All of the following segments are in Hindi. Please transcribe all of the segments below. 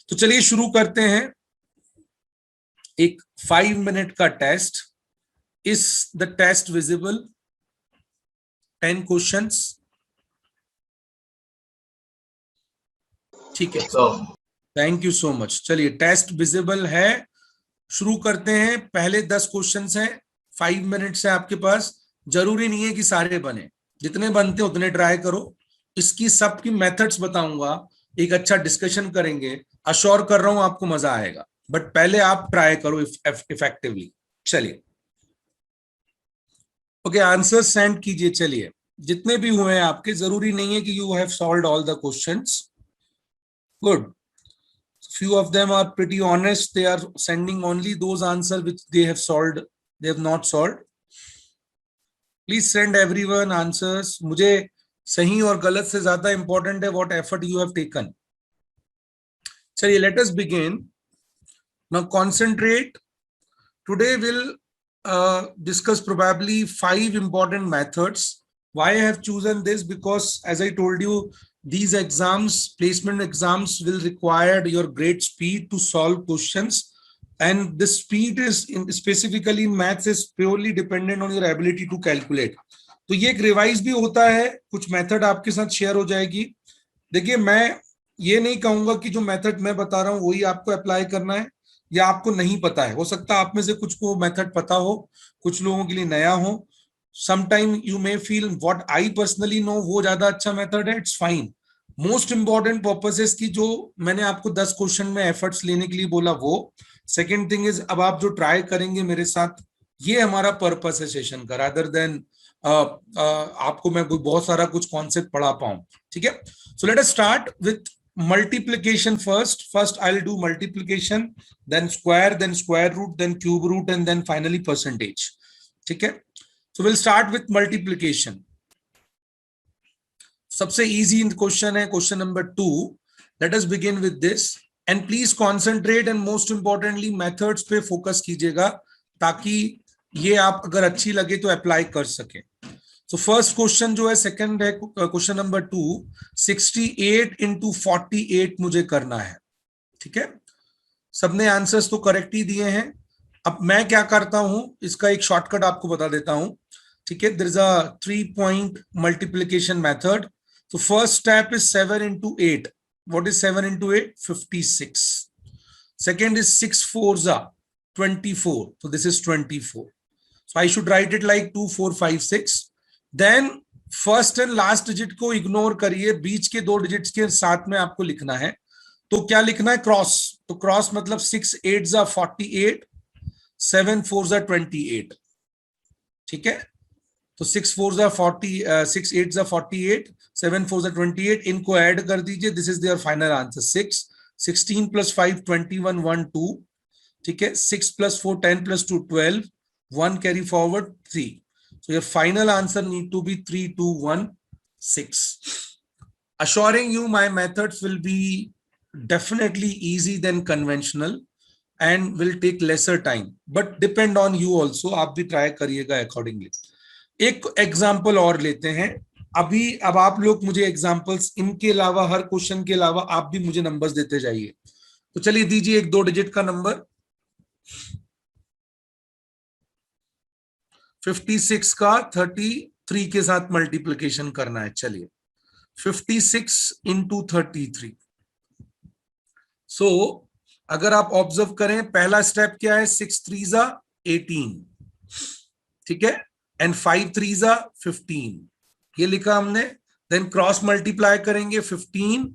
तो चलिए शुरू करते हैं एक 5 मिनट का test. Is the test visible? 10 questions, ठीक है। Thank you so much. चलिए टेस्ट विजिबल है, शुरू करते हैं। पहले 10 क्वेश्चंस हैं, 5 मिनट्स है आपके पास। जरूरी नहीं है कि सारे बने, जितने बनते उतने ट्राई करो। इसकी सबकी मेथड्स बताऊंगा, एक अच्छा डिस्कशन करेंगे। अश्योर कर रहा हूं आपको मजा आएगा, बट पहले आप ट्राई करो इफेक्टिवली। चलिए ओके, आंसर सेंड कीजिए। चलिए जितने भी हुए हैं आपके, जरूरी नहीं है कि you have solved all the questions. Good, few of them are pretty honest. They are sending only those answers which they have solved, they have not solved. Please send everyone answers. मुझे सही और गलत से ज्यादा इंपॉर्टेंट है what effort you have taken. चलिए let us begin. Now concentrate. Today we'll discuss probably 5 important methods. Why I have chosen this? Because as I told you, these exams, placement exams, will require your great speed to solve questions, and the speed is specifically in maths is purely dependent on your ability to calculate. तो ये एक रिवाइज भी होता है, कुछ मेथड आपके साथ शेयर हो जाएगी। देखिए मैं ये नहीं कहूंगा कि जो मेथड मैं बता रहा हूँ वही आपको अप्लाई करना है, या आपको नहीं पता है। हो सकता है आप में से कुछ को मेथड पता हो, कुछ लोगों के लिए नया हो। Sometime you may feel what I personally know वो ज्यादा अच्छा मेथड है, it's fine. Most important purposes की जो मैंने आपको 10 क्वेश्चन में एफर्ट्स लेने के लिए बोला वो। सेकेंड थिंग इज, अब आप जो ट्राई करेंगे मेरे साथ, ये हमारा पर्पस है सेशन का, रादर देन आपको मैं बहुत सारा कुछ कॉन्सेप्ट पढ़ा पाऊं। ठीक है, सो let us start with multiplication first. First I'll do multiplication, then square root, then cube root, and then finally percentage. ठीक है, so we'll start with multiplication. सबसे easy क्वेश्चन है question number 2. Let us begin with this and please concentrate and most importantly methods पे फोकस कीजिएगा, ताकि ये आप अगर अच्छी लगे तो अप्लाई कर सके। तो फर्स्ट क्वेश्चन जो है सेकंड है क्वेश्चन नंबर 2, 68 into 48 मुझे करना है। ठीक है, सबने आंसर्स तो करेक्ट ही दिए हैं। अब मैं क्या करता हूं, इसका एक शॉर्टकट आपको बता देता हूं। ठीक है, there is a 3 point multiplication method. तो first step is 7 into 8. What is 7 into 8? 56. Second is 6 4s are 24. So this is 24. So I should write it like 2 4 5 6. Then first and last digit को इग्नोर करिए, बीच के 2 डिजिट्स के साथ में आपको लिखना है। तो क्या लिखना है? क्रॉस। तो क्रॉस मतलब 6 8s are 48, 7 4s are 28। ठीक है, तो 6 4s are 40, 6 8s are 48, 7 4s are 28। इनको ऐड कर दीजिए, this is there final answer. 6 16 plus 5 21 1 2। ठीक है, 6 plus 4 10 plus 2 12, 1 carry forward 3। So your final answer need to be 3 2 1 6. Assuring you my methods will be definitely easy than conventional and will take lesser time, but depend on you also. आप भी ट्राई करिएगा accordingly. एक एग्जाम्पल और लेते हैं अभी। अब आप लोग मुझे एग्जाम्पल्स, इनके अलावा हर क्वेश्चन के अलावा आप भी मुझे नंबर्स देते जाइए। तो चलिए दीजिए एक 2 डिजिट का नंबर। 56 का 33 के साथ मल्टीप्लिकेशन करना है। चलिए 56 into 33। सो अगर आप ऑब्जर्व करें, पहला स्टेप क्या है? 6 3s are 18। ठीक है, एंड 5 3s are 15। ये लिखा हमने। देन क्रॉस मल्टीप्लाई करेंगे 15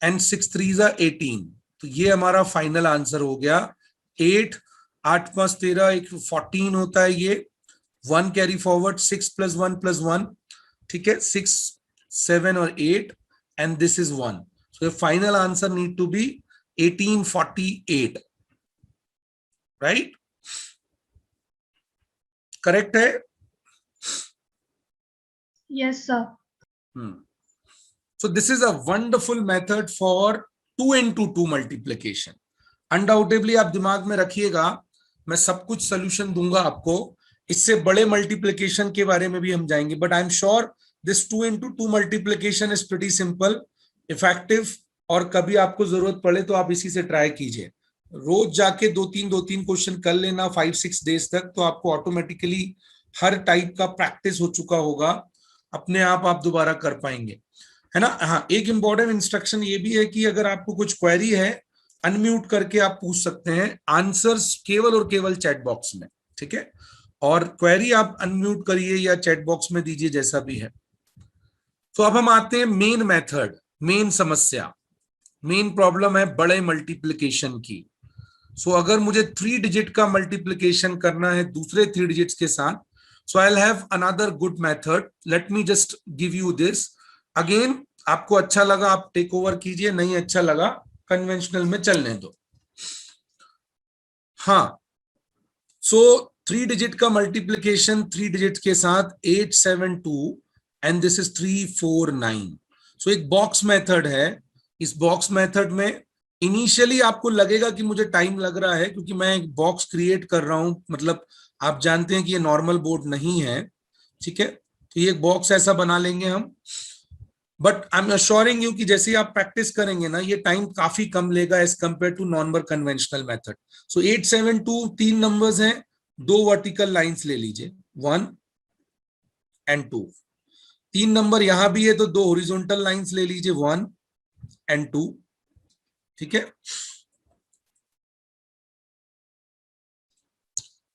एंड 6 3s are 18। तो ये हमारा फाइनल आंसर हो गया 8 8 5 13, एक 14 होता है ये। 1 कैरी फॉरवर्ड, 6 plus 1 plus 1। ठीक है, 6 7 और 8 and this is 1। So final answer need to be 1848। Right, correct है? Yes sir. So this is a wonderful method for 2 into 2 multiplication. Undoubtedly आप दिमाग में रखिएगा, मैं सब कुछ सोल्यूशन दूंगा आपको। इससे बड़े मल्टीप्लिकेशन के बारे में भी हम जाएंगे, but I am sure this 2 into 2 multiplication is pretty simple, effective और कभी आपको जरूरत पड़े तो आप इसी से ट्राई कीजिए। रोज जाके दो तीन क्वेश्चन कर लेना 5-6 डेज तक, तो आपको ऑटोमेटिकली हर टाइप का प्रैक्टिस हो चुका होगा, अपने आप दोबारा कर पाएंगे, है ना। हाँ, एक इंपॉर्टेंट इंस्ट्रक्शन ये भी है कि अगर आपको कुछ क्वेरी है, अनम्यूट करके आप पूछ सकते हैं, आंसर्स केवल और केवल चैट बॉक्स में, ठीक है। और क्वेरी आप अनम्यूट करिए या चैट बॉक्स में दीजिए, जैसा भी है। तो अब हम आते हैं मेन मेथड, मेन समस्या, मेन प्रॉब्लम है बड़े मल्टीप्लिकेशन की। सो अगर मुझे 3 डिजिट का मल्टीप्लिकेशन करना है दूसरे 3 डिजिट्स के साथ, so I have another good method. Let me just give you this again. आपको अच्छा लगा आप टेक ओवर कीजिए, नहीं अच्छा लगा कन्वेंशनल में चलने दो। हाँ, सो 3 डिजिट का मल्टीप्लिकेशन 3 डिजिट के साथ 872 एंड दिस इज 349। सो एक बॉक्स मेथड है। इस बॉक्स मेथड में इनिशियली आपको लगेगा कि मुझे टाइम लग रहा है, क्योंकि मैं एक बॉक्स क्रिएट कर रहा हूं, मतलब आप जानते हैं कि ये नॉर्मल बोर्ड नहीं है, ठीक है। तो ये एक बॉक्स ऐसा बना लेंगे हम, but I am assuring you कि जैसे आप प्रैक्टिस करेंगे ना, ये टाइम काफी कम लेगा as compare to normal conventional method. So 872 3 numbers हैं, 2 वर्टिकल लाइंस ले लीजिए, 1 एंड 2। 3 नंबर यहां भी है तो 2 हॉरिजॉन्टल लाइंस ले लीजिए, 1 एंड 2, ठीक है।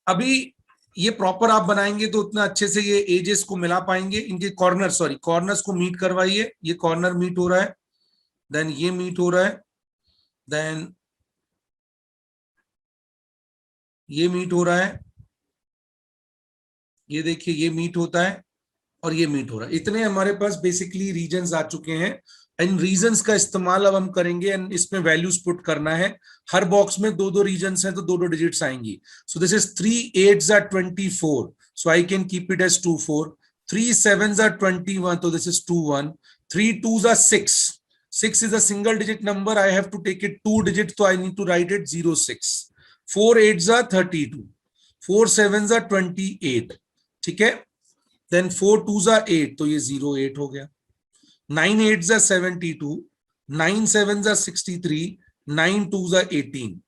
अभी ये प्रॉपर आप बनाएंगे तो उतना अच्छे से ये एजेस को मिला पाएंगे। इनके कॉर्नर्स को मीट करवाइए। ये कॉर्नर मीट हो रहा है, देन ये मीट हो रहा है, देन ये मीट हो रहा है, ये देखिए ये मीट होता है, और ये मीट हो रहा है। इतने हमारे पास बेसिकली रीजन्स आ चुके हैं। इन रीजन्स का इस्तेमाल अब हम करेंगे एंड इसमें वैल्यूज पुट करना है। हर बॉक्स में 2-2 रीजन्स हैं तो 2-2 डिजिट्स आएंगी। सो this is 3 8s are 24, so I can keep it as 24। 3 7s are 21, so this is 21। 3 2s are 6, 6 is a single digit number, I have to take it 2 digits, so I need to write it 06। 4 8s are 32, 4 7s are 28, ठीक है। देन 4 2s are 8, तो ये 08 हो गया। 9 8s are 72, 9 7s are 63, 9 2s are 18।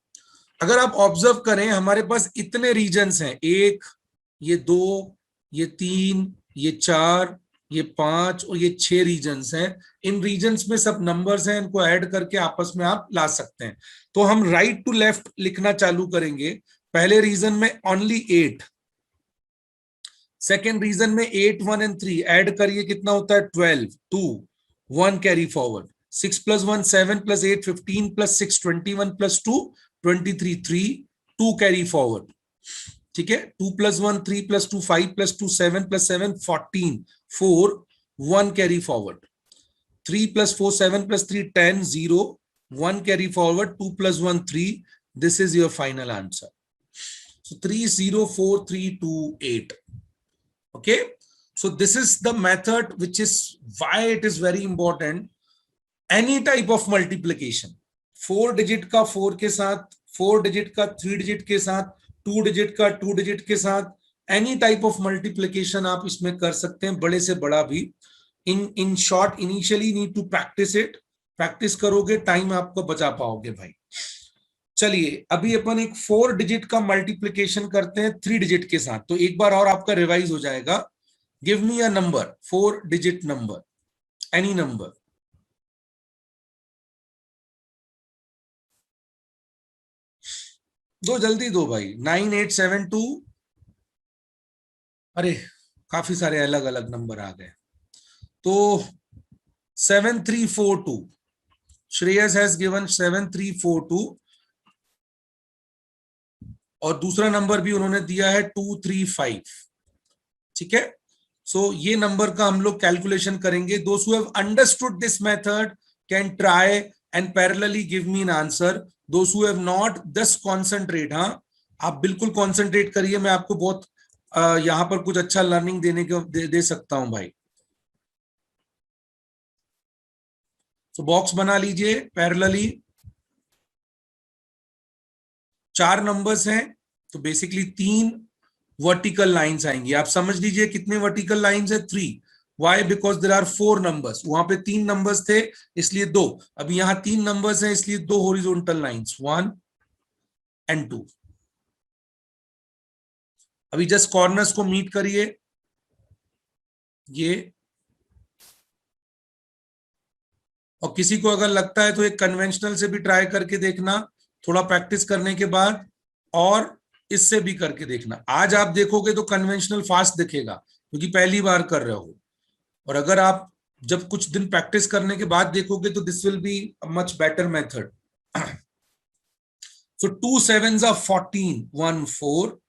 अगर आप ऑब्जर्व करें, हमारे पास इतने रीजन्स हैं, 1, ये 2, ये 3, ये 4, ये 5 और ये 6 रीजन्स हैं। इन रीजन्स में सब नंबर्स हैं, इनको ऐड करके आपस में आप ला सकते हैं। तो हम राइट टू लेफ्ट लिखना चालू करेंगे। पहले रीजन में ओनली 8, सेकेंड रीजन में 8 1 एंड 3 ऐड करिए, कितना होता है 12, 2 1 कैरी फॉरवर्ड, 6 + 1 7 + 8 15 + 6 21 + 2 23 3 2 कैरी फॉरवर्ड, ठीक है। 2 + 1 3 + 2 5 + 2 7 + 7 14 4 1 carry forward, 3 + 4 7 + 3 10 0 1 carry forward, 2 + 1 3। This is your final answer. So 304328। Okay, so this is the method, which is why it is very important। any type of multiplication, 4 digit का 4 के साथ, 4 डिजिट का 3 डिजिट के साथ, 2 डिजिट का 2 डिजिट के साथ, एनी टाइप ऑफ मल्टीप्लिकेशन आप इसमें कर सकते हैं, बड़े से बड़ा भी। In short initially need to practice it. Practice करोगे टाइम आपको बचा पाओगे भाई। चलिए अभी अपन एक 4 डिजिट का मल्टीप्लिकेशन करते हैं 3 डिजिट के साथ, तो एक बार और आपका रिवाइज हो जाएगा। Give me a number, 4 digit number, any number. दो, जल्दी दो भाई। 9872, अरे काफी सारे अलग अलग नंबर आ गए। तो 7342, श्रेयस हैज गिवन 7342, और दूसरा नंबर भी उन्होंने दिया है 235, ठीक है। सो ये नंबर का हम लोग कैलकुलेशन करेंगे। दोस्त who have understood this method can try and parallelly give me an answer. दोस्त who have not, just concentrate. हाँ, आप बिल्कुल कॉन्सेंट्रेट करिए, मैं आपको बहुत यहां पर कुछ अच्छा लर्निंग देने को दे सकता हूं भाई। तो बॉक्स बना लीजिए पैरेलली। 4 नंबर्स हैं तो बेसिकली 3 वर्टिकल लाइंस आएंगी। आप समझ लीजिए कितने वर्टिकल लाइंस है, 3। Why? Because there are 4 numbers, वहां पे 3 नंबर्स थे इसलिए 2, अभी यहां 3 नंबर्स हैं इसलिए 2 हॉरिजॉन्टल लाइंस, 1 and 2। अभी जस्ट कॉर्नर्स को मीट करिए, ये, और किसी को अगर लगता है तो एक कन्वेंशनल से भी ट्राई करके देखना थोड़ा प्रैक्टिस करने के बाद, और इससे भी करके देखना। आज आप देखोगे तो कन्वेंशनल फास्ट दिखेगा क्योंकि पहली बार कर रहे हो, और अगर आप जब कुछ दिन प्रैक्टिस करने के बाद देखोगे तो this will be a much better method. So 2 7s are 14, 1 4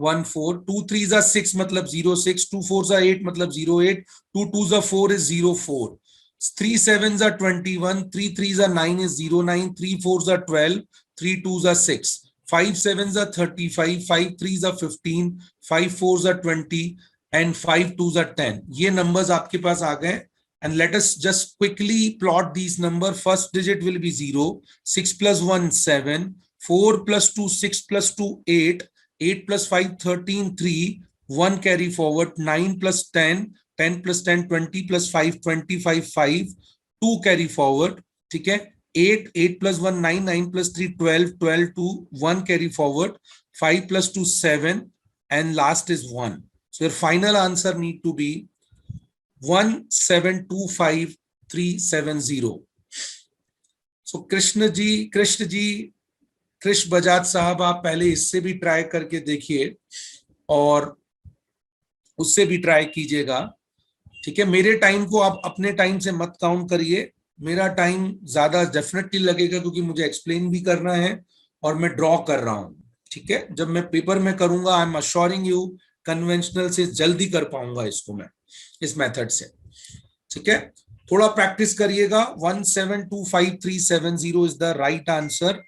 1 4, 2 3s are 6 मतलब 0 6, 2 4s are 8 मतलब 0 8, 2 2s are 4 is 0 4, 3 7s are 21, 3 3s are 9 is 0 9, 3 4s are 12, 3 2s are 6, 5 7s are 35, 5 3s are 15, 5 4s are 20 and 5 2s are 10। ये numbers आपके पास आ गए, and let us just quickly plot these number। first digit will be 0, 6 plus 1 7, 4 plus 2 6 plus 2 8, 8 plus 5 13 3, 1 carry forward, 9 plus 10 10 plus 10 20 plus 5 25 5, 2 carry forward, ठीक है, 8 8 plus 1 9, 9 plus 3 12, 12 2, 1 carry forward, 5 plus 2 7 and last is 1। so your final answer need to be 1725370। so Krishna ji Krishna Bajaj साहब, आप पहले इससे भी ट्राई करके देखिए और उससे भी ट्राई कीजिएगा, ठीक है। मेरे टाइम को आप अपने टाइम से मत काउंट करिए, मेरा टाइम ज्यादा डेफिनेटली लगेगा क्योंकि मुझे एक्सप्लेन भी करना है और मैं ड्रॉ कर रहा हूं, ठीक है। जब मैं पेपर में करूंगा, I am assuring you, conventional से जल्दी कर पाऊंगा इसको मैं, इस मेथड से, ठीक है। थोड़ा प्रैक्टिस करिएगा। 1725370 इज द राइट आंसर,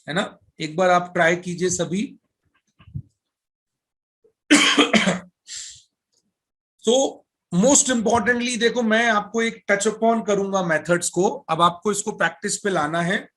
है ना। एक बार आप ट्राई कीजिए सभी। तो मोस्ट इंपॉर्टेंटली देखो, मैं आपको एक टच अपॉन करूंगा मेथड्स को, अब आपको इसको प्रैक्टिस पे लाना है।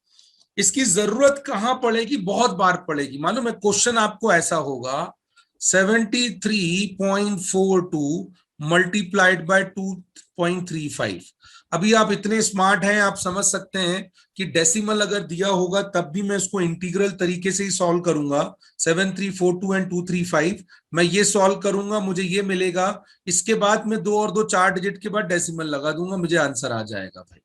इसकी जरूरत कहां पड़ेगी? बहुत बार पड़ेगी। मालूम है, क्वेश्चन आपको ऐसा होगा 73.42 मल्टीप्लाइड बाय 2.35। अभी आप इतने स्मार्ट हैं, आप समझ सकते हैं कि डेसिमल अगर दिया होगा तब भी मैं इसको इंटीग्रल तरीके से ही सॉल्व करूंगा। 7342 एंड 235 मैं ये सॉल्व करूंगा, मुझे ये मिलेगा। इसके बाद में 2 और 2 4 डिजिट के बाद डेसिमल लगा दूंगा, मुझे आंसर आ जाएगा भाई।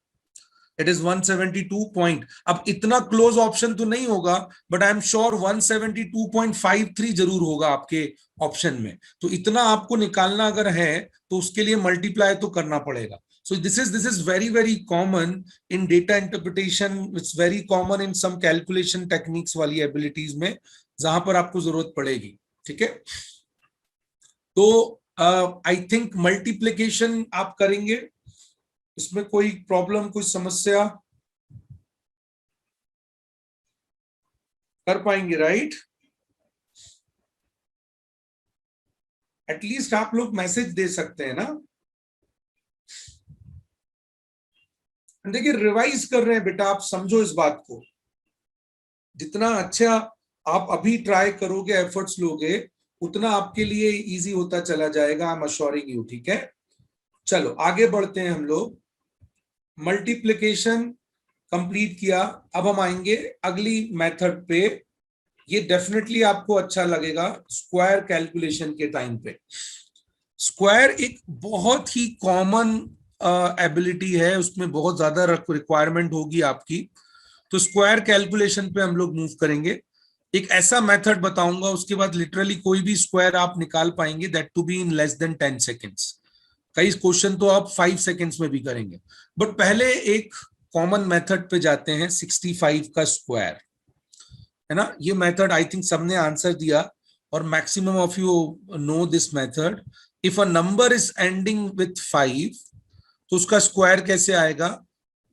It is 172 point. अब इतना क्लोज ऑप्शन तो नहीं होगा, बट आई एम श्योर 172.53 जरूर होगा आपके ऑप्शन में। तो इतना आपको निकालना अगर है तो उसके लिए मल्टीप्लाई तो करना पड़ेगा। So this is very common in data interpretation. It's very common in some calculation techniques वाली abilities में, जहां पर आपको जरूरत पड़ेगी, ठीक है। तो आई थिंक मल्टीप्लिकेशन आप करेंगे, इसमें कोई प्रॉब्लम, कोई समस्या? कर पाएंगे, राइट? एटलीस्ट आप लोग मैसेज दे सकते हैं ना। देखिए, रिवाइज कर रहे हैं बेटा, आप समझो इस बात को। जितना अच्छा आप अभी ट्राई करोगे, एफर्ट्स लोगे, उतना आपके लिए इजी होता चला जाएगा। आई एम अश्योरिंग यू, ठीक है। चलो आगे बढ़ते हैं हम लोग। मल्टीप्लिकेशन कंप्लीट किया, अब हम आएंगे अगली मेथड पे। ये डेफिनेटली आपको अच्छा लगेगा, स्क्वायर कैलकुलेशन के टाइम पे। स्क्वायर एक बहुत ही कॉमन एबिलिटी है, उसमें बहुत ज्यादा रिक्वायरमेंट होगी आपकी। तो स्क्वायर कैलकुलेशन पे हम लोग मूव करेंगे। एक ऐसा मेथड बताऊंगा, उसके बाद लिटरली कोई भी स्क्वायर आप निकाल पाएंगे, that to be in less than 10 seconds. कई क्वेश्चन तो आप 5 सेकेंड्स में भी करेंगे। बट पहले एक कॉमन मेथड पे जाते हैं, 65 का स्क्वायर, है ना। ये मेथड आई थिंक सबने आंसर दिया और maximum of you know this method. If a number is ending with 5 तो उसका स्क्वायर कैसे आएगा?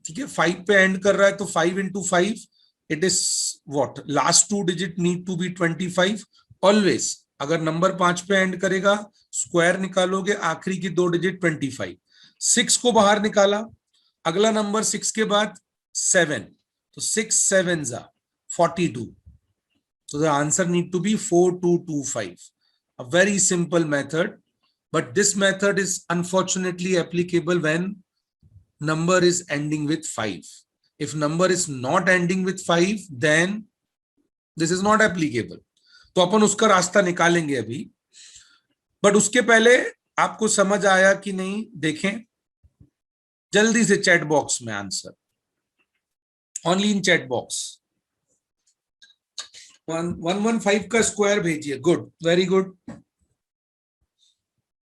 ठीक है, 5 पे एंड कर रहा है तो 5 into 5 it is what, last 2 digit need to be 25 always. अगर नंबर 5 पे एंड करेगा, स्क्वायर निकालोगे, आखिरी की 2 डिजिट 25। 6 को बाहर निकाला, अगला नंबर 6 के बाद 7, तो 6 7s are 42। So the answer need to be 4225। a very simple method, but this method is unfortunately applicable when number is ending with 5. If number is not ending with 5, then this is not applicable. तो अपन उसका रास्ता निकालेंगे अभी, बट उसके पहले आपको समझ आया कि नहीं देखें जल्दी से चैट बॉक्स में answer, only in chat box. 115 का स्क्वायर भेजिए। Good, very good.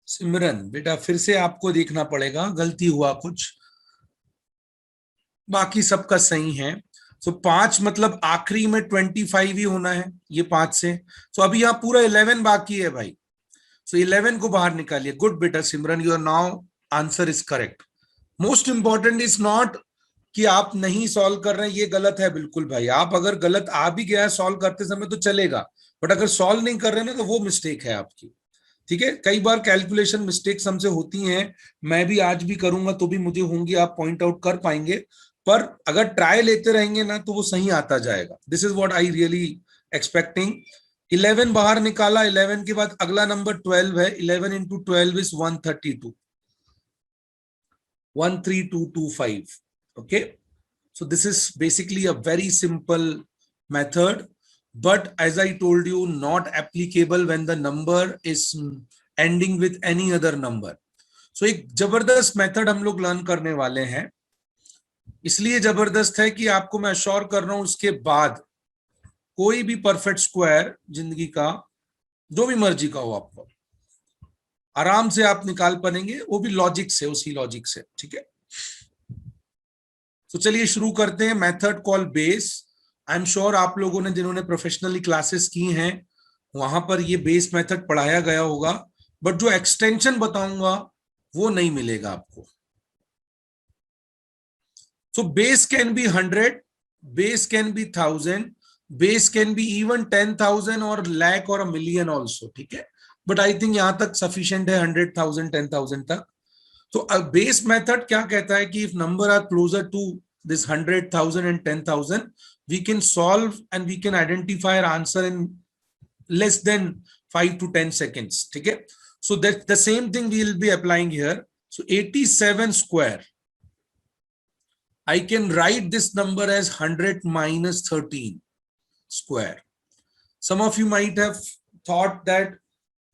सिमरन बेटा फिर से आपको देखना पड़ेगा, गलती हुआ कुछ, बाकी सबका सही है। सो 5 मतलब आखिरी में 25 ही होना है, ये 5 से। सो अभी यहाँ पूरा 11 बाकी है भाई, सो 11 को बाहर निकालिए। गुड बेटा Simran, your now answer is correct. Most important is not कि आप नहीं सॉल्व कर रहे हैं, ये गलत है बिल्कुल भाई। आप अगर गलत आ भी गया है सॉल्व करते समय तो चलेगा, बट अगर सॉल्व नहीं कर रहे ना तो वो मिस्टेक है आपकी, ठीक है। कई बार कैलकुलेशन मिस्टेक्स हमसे होती हैं, मैं भी आज भी करूंगा तो भी मुझे होंगी, आप पॉइंट आउट कर पाएंगे, पर अगर ट्राई लेते रहेंगे ना तो वो सही आता जाएगा। This is what I really expecting. 11 बाहर निकाला, 11 के बाद अगला नंबर 12 है। 11 into 12 is 132, 13225. Okay, so this is basically a very simple method, but as I told you, not applicable when the number is ending with any other number. So एक जबरदस्त मेथड हम लोग लर्न करने वाले हैं, इसलिए जबरदस्त है कि आपको मैं अश्योर कर रहा हूं उसके बाद कोई भी परफेक्ट स्क्वायर जिंदगी का जो भी मर्जी का हो आपको आराम से आप निकाल पाएंगे, वो भी लॉजिक से, उसी लॉजिक से, ठीक है। तो चलिए शुरू करते हैं। Method call base. I am sure आप लोगों ने जिन्होंने प्रोफेशनली क्लासेस की हैं वहां पर ये बेस मेथड पढ़ाया गया होगा, बट जो एक्सटेंशन बताऊंगा वो नहीं मिलेगा आपको। So base can be 100, base can be 1000, base can be even 10,000 or lakh or a million also, ठीक है। But I think यहां तक sufficient है 100,000, 10,000 तक। तो base method क्या कहता है कि if number are closer to this 100,000 and 10,000, we can solve and we can identify our answer in less than 5 to 10 seconds, ठीक है। So that the same thing we will be applying here. So 87 square. I can write this number as 100 minus 13 square. Some of you might have thought that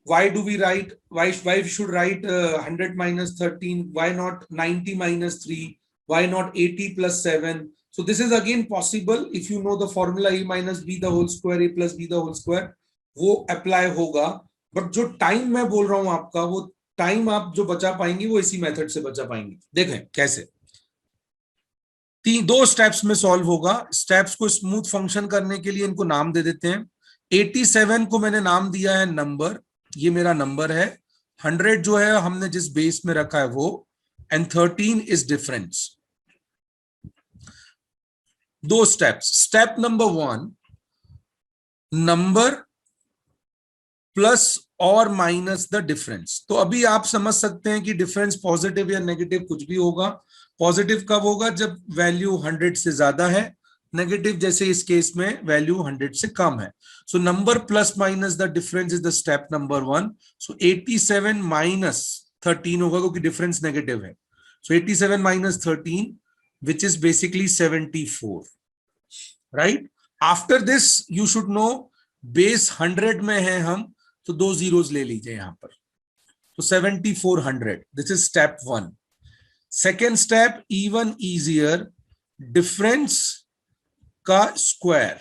why do we write, why should write 100 minus 13? Why not 90 minus 3? Why not 80 plus 7? So this is again possible if you know the formula a minus b the whole square, a plus b the whole square, वो apply होगा। But जो time मैं बोल रहा हूं आपका, वो time आप जो बचा पाएंगे वो इसी मेथड से बचा पाएंगे। देखें कैसे, दो स्टेप्स में सॉल्व होगा। स्टेप्स को स्मूथ फंक्शन करने के लिए इनको नाम दे देते हैं। 87 को मैंने नाम दिया है नंबर, ये मेरा नंबर है। 100 जो है हमने जिस बेस में रखा है वो, एंड 13 इज डिफरेंस। दो steps. Step number 1, number plus और माइनस द डिफरेंस। तो अभी आप समझ सकते हैं कि डिफरेंस पॉजिटिव या नेगेटिव कुछ भी होगा। पॉजिटिव कब होगा, जब वैल्यू 100 से ज्यादा है, नेगेटिव जैसे इस केस में वैल्यू 100 से कम है। So number plus minus the difference is the step number 1। So 87 minus 13 होगा क्योंकि डिफरेंस नेगेटिव है। सो 87 minus 13 which is basically 74, right. After this you should know base 100 में है हम, तो 2 zeros ले लीजिए यहां पर, तो 7400। This is step 1। Second step even easier, difference का स्क्वायर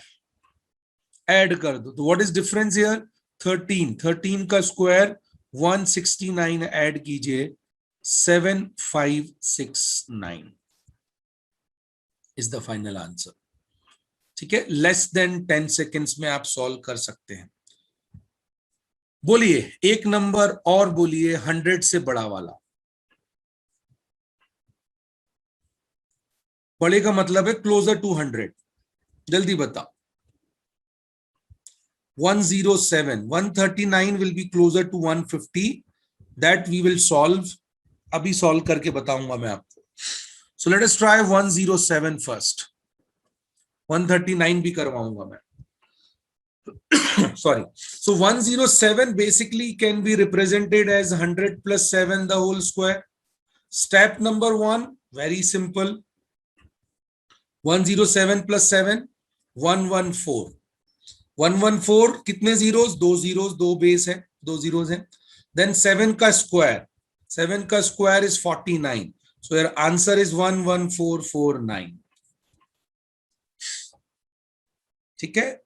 ऐड कर दो। तो व्हाट इज डिफरेंस हियर, 13 का स्क्वायर 169 ऐड कीजिए, 7569 इज द फाइनल आंसर, ठीक है। लेस देन 10 सेकेंड्स में आप सॉल्व कर सकते हैं। बोलिए एक नंबर और बोलिए 100 से बड़ा वाला। बड़े का मतलब है क्लोजर टू 100, जल्दी बताओ। 107, 139 will be closer to 150, that we will solve, अभी सॉल्व करके बताऊंगा मैं आपको। So let us try 107 first, 139 भी करवाऊंगा मैं। sorry. So 107 basically can be represented as 100 plus 7 the whole square. Step number 1, very simple. 107 plus 7, 114. 114 कितने zeros? 2 zeros, 2 base है, 2 zeros है. Then 7 का square. 7 का square is 49. So your answer is 11449. ठीक है,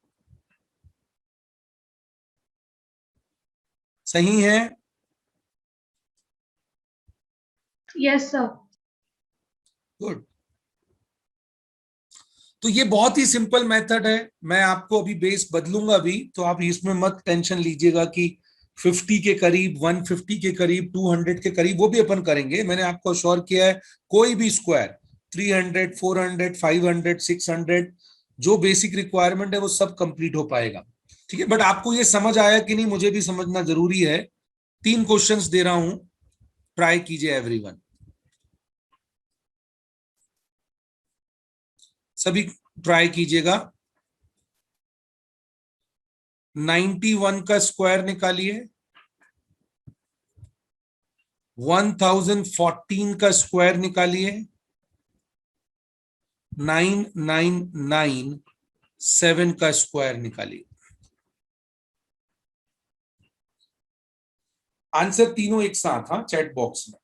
सही है? Yes, sir. गुड. तो ये बहुत ही सिंपल मेथड है. मैं आपको अभी बेस बदलूंगा भी, तो आप इसमें मत टेंशन लीजिएगा कि 50 के करीब, 150 के करीब, 200 के करीब, वो भी अपन करेंगे. मैंने आपको अश्योर किया है कोई भी स्क्वायर 300, 400, 500, 600 जो बेसिक रिक्वायरमेंट है वो सब कंप्लीट हो पाएगा. ठीक है, बट आपको ये समझ आया कि नहीं मुझे भी समझना जरूरी है. 3 क्वेश्चंस दे रहा हूं, ट्राई कीजिए एवरीवन. सभी ट्राई कीजिएगा. 91 का स्क्वायर निकालिए. 1014 का स्क्वायर निकालिए. 9997 का स्क्वायर निकालिए. आंसर तीनों एक साथ, हाँ, चैट बॉक्स में.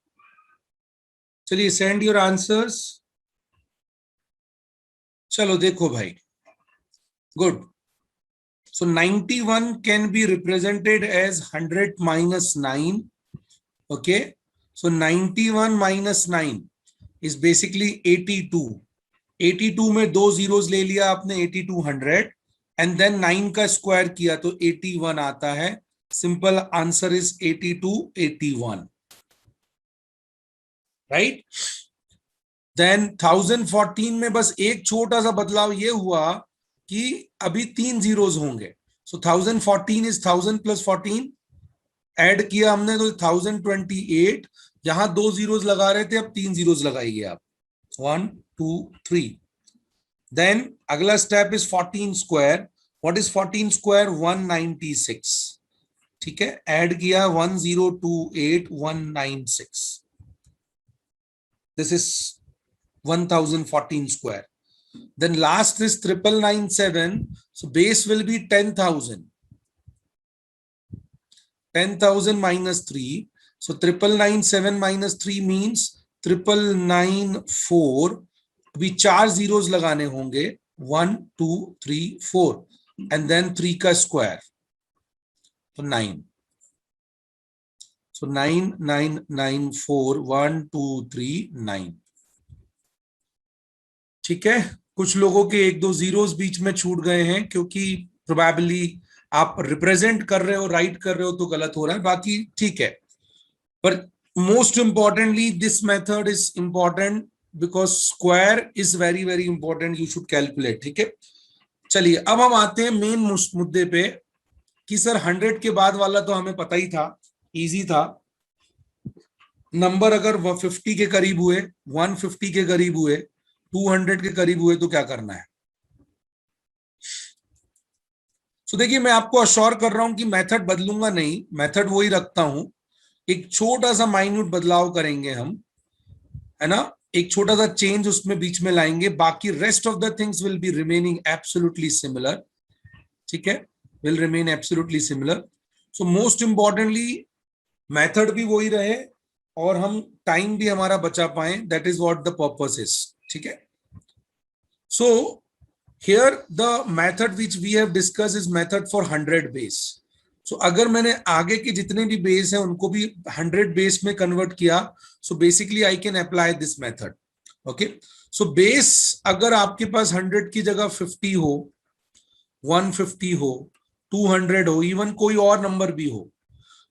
चलिए सेंड योर आंसर्स. चलो देखो भाई, good. So 91 can be represented as 100 minus 9. Okay, so 91 minus 9 is basically 82. 82 में 2 zeros ले लिया आपने, 8200, and then 9 का स्क्वायर किया तो 81 आता है. Simple answer is 8281. Right? Then 1014 में बस एक छोटा सा बदलाव ये हुआ कि अभी 3 जीरोस होंगे. सो 1014 इज 1000 प्लस 14, ऐड किया हमने तो 1028. यहां 2 जीरोस लगा रहे थे, अब 3 जीरोस लगाइए आप. 1 2 3. देन अगला step is 14 square. What is 14 square? 196. ठीक है, ऐड किया 1028 196. This is 1014 square. Then last is 9997. So base will be 10,000. 10,000 minus 3. So 9997 minus 3 means 9994. अभी 4 zeros लगाने होंगे. 1 2 3 4 and then 3 का square. So 9. So 9994 1 2 3 9. ठीक है, कुछ लोगों के 1-2 जीरोस बीच में छूट गए हैं क्योंकि प्रोबेबली आप रिप्रेजेंट कर रहे हो, राइट कर रहे हो तो गलत हो रहा है, बाकी ठीक है. पर most importantly this method is important because square is very very important. You should calculate. ठीक है, चलिए अब हम आते हैं मेन मुद्दे पे कि सर 100 के बाद वाला तो हमें पता ही था, इजी था. नंबर अगर 50 के करीब हुए, 150 के करीब हुए, 200 के करीब हुए तो क्या करना है? सो देखिए, मैं आपको अश्योर कर रहा हूं कि मेथड बदलूंगा नहीं, मेथड वही रखता हूं. एक छोटा सा माइन्यूट बदलाव करेंगे हम, है ना, एक छोटा सा चेंज उसमें बीच में लाएंगे. बाकी rest of the things will be remaining absolutely similar. ठीक है, will remain absolutely similar. So most importantly method भी वही रहे और हम टाइम भी हमारा बचा पाए. That is what the purpose is. ठीक है, so here the method which we have discussed is method for 100 base. so अगर मैंने आगे के जितने भी बेस हैं उनको भी 100 बेस में कन्वर्ट किया, so basically I can apply this method. okay, so base अगर आपके पास 100 की जगह 50 हो, 150 हो, 200 हो, इवन कोई और नंबर भी हो,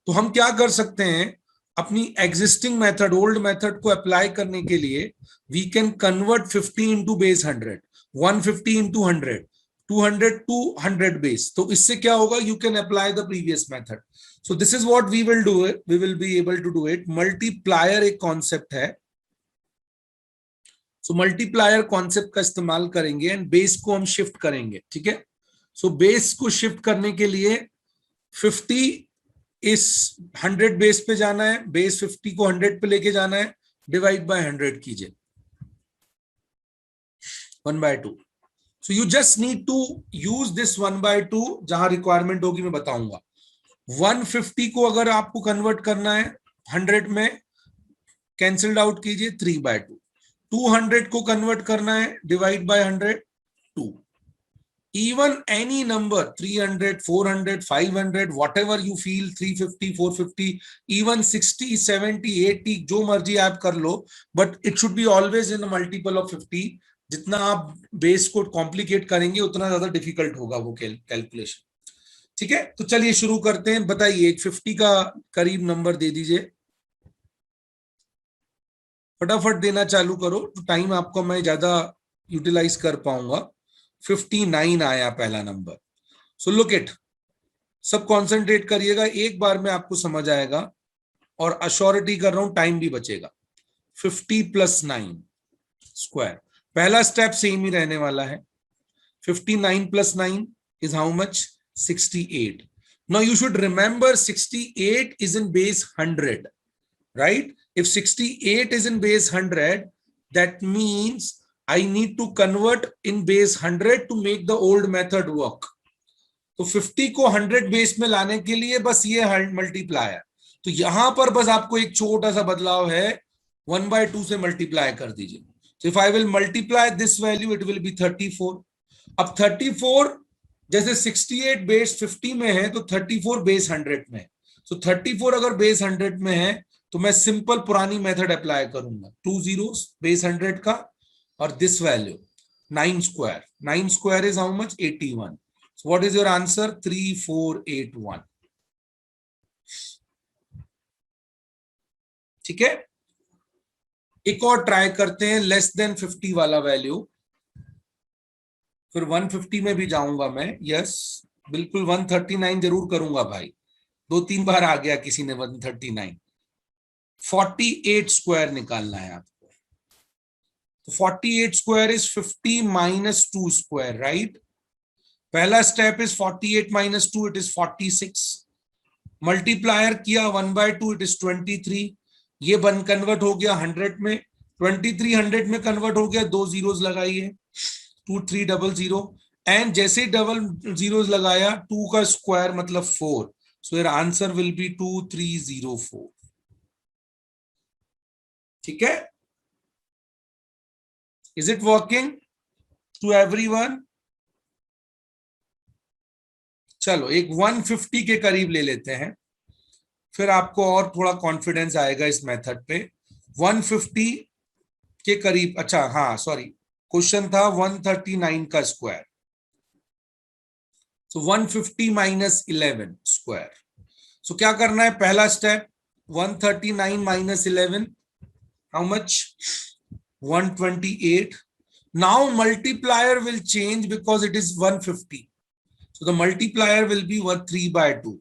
तो हम क्या कर सकते हैं, अपनी एग्जिस्टिंग मेथड, ओल्ड मेथड को अप्लाई करने के लिए we can convert 50 into base 100, 150 into 100, 200 to 100 base. तो इससे क्या होगा, you can apply the previous method. So this is what we will do it, we will be able to do it. Multiplier एक कॉन्सेप्ट है, सो मल्टीप्लायर कॉन्सेप्ट का इस्तेमाल करेंगे एंड बेस को हम शिफ्ट करेंगे. ठीक है, सो बेस को शिफ्ट करने के लिए 50 इस 100 बेस पे जाना है, बेस 50 को 100 पे लेके जाना है, डिवाइड बाय 100 कीजिए 1/2. So you just need to use this 1/2. जहां रिक्वायरमेंट होगी मैं बताऊंगा. 150 को अगर आपको कन्वर्ट करना है 100 में, कैंसिल्ड आउट कीजिए 3/2. 200 को कन्वर्ट करना है, divide by 100 2. Even any number 300, 400, 500, whatever you feel, 350, 450, even 60, 70, 80, जो मर्जी आप कर लो, but it should be always in a multiple of 50. जितना आप बेस को कॉम्प्लिकेट करेंगे उतना ज्यादा डिफिकल्ट होगा वो कैलकुलेशन. ठीक है, तो चलिए शुरू करते हैं. बताइए, एक 50 का करीब नंबर दे दीजिए, फटाफट देना चालू करो, तो टाइम आपको मैं ज्यादा यूटिलाइज कर पाऊंगा. 59 आया पहला नंबर. सो लुक इट, सब कॉन्सेंट्रेट करिएगा, एक बार में आपको समझ आएगा और अश्योरिटी कर रहा हूं टाइम भी बचेगा. 50 + 9 स्क्वायर. पहला स्टेप सेम ही रहने वाला है. 59 + 9 is how much? 68. Now you should remember 68 is in base 100, right? If 68 is in base 100, that means I need to convert in base 100 to make the old method work. तो 50 को 100 बेस में लाने के लिए बस ये मल्टीप्लायर. तो यहां पर बस आपको एक छोटा सा बदलाव है, 1/2 से मल्टीप्लाई कर दीजिए. So if I will multiply this value, it will be 34. अब 34 जैसे 68 बेस 50 में है, तो 34 बेस 100 में है. So 34 अगर बेस 100 में है, तो मैं सिंपल पुरानी मेथड अप्लाई करूंगा. 2 zeros बेस 100 का, और this value 9 square. 9 square is how much? 81. So what is your answer? 3481. ठीक है, एक और ट्राई करते हैं, लेस देन 50 वाला वैल्यू. फिर 150 में भी जाऊंगा मैं. यस, बिल्कुल 139 जरूर करूंगा भाई. 2-3 बार आ गया किसी ने 139. 48 स्क्वायर निकालना है आपको. तो 48 स्क्वायर इज 50 - 2 स्क्वायर, राइट? पहला step is 48 - 2, it is 46. Multiplier किया 1/2, इट इज 23. ये बन कन्वर्ट हो गया 100 में. 23 100 में कन्वर्ट हो गया. 2 जीरोस लगाइए, 2300. एंड जैसे डबल जीरोस लगाया, 2 का स्क्वायर मतलब 4. So your answer will be 2304. ठीक है, is it working to everyone? चलो एक 150 के करीब ले लेते हैं, फिर आपको और थोड़ा कॉन्फिडेंस आएगा इस मेथड पे. 150 के करीब. अच्छा हाँ सॉरी, क्वेश्चन था 139 का स्क्वायर. सो 150 - 11 स्क्वायर. सो क्या करना है? पहला step 139 - 11, how much? 128. Now multiplier will change because it is 150. So the multiplier will be 3/2.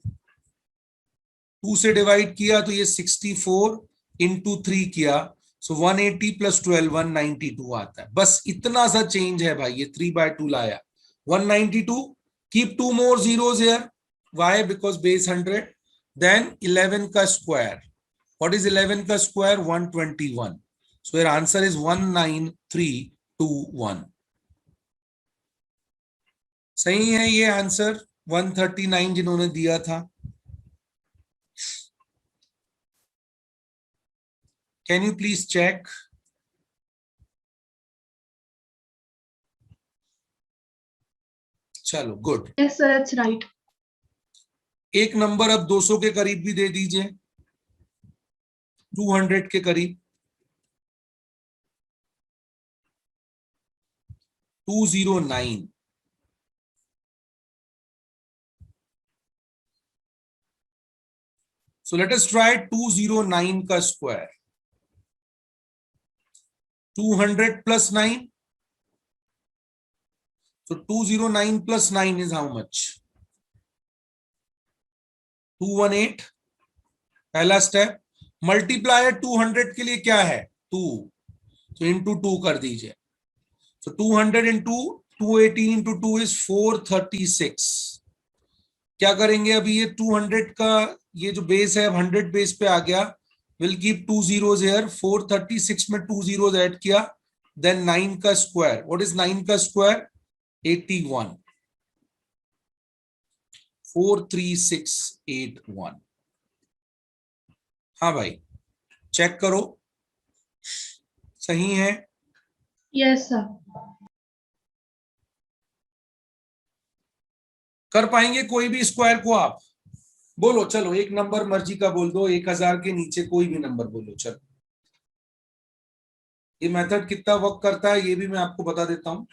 2 से डिवाइड किया तो ये 64 into 3 किया, so 180 + 12 192 आता है. बस इतना सा चेंज है भाई, ये 3/2 लाया. 192. Keep 2 more zeros here. Why? Because base 100. Then 11 का स्क्वायर. What is 11 का square? 121. So your answer is 19321. सही है ये आंसर 139 जिन्होंने दिया था. Can you please check? चलो good. Yes, sir, it's right. एक नंबर अब 200 के करीब भी दे दीजिए, 200 के करीब. 209. So let us try 209 का square. 200 + 9. So 209 + 9 is how much? 218. पहला स्टेप. मल्टीप्लायर 200 के लिए क्या है? 2. तो इंटू 2 कर दीजिए. So 200 into 280 into 2 is 436. क्या करेंगे अभी? ये 200 का ये जो बेस है 100 बेस पे आ गया. Will keep 2 zeros here. 436 में 2 zeros ऐड किया, देन 9 का स्क्वायर. व्हाट इज 9 का स्क्वायर? 81. 43681. हाँ भाई, चेक करो सही है. Yes, sir. कर पाएंगे कोई भी स्क्वायर को? आप बोलो, चलो एक नंबर मर्जी का बोल दो, 1000 के नीचे कोई भी नंबर बोलो. चलो, ये मेथड कितना वर्क करता है ये भी मैं आपको बता देता हूं.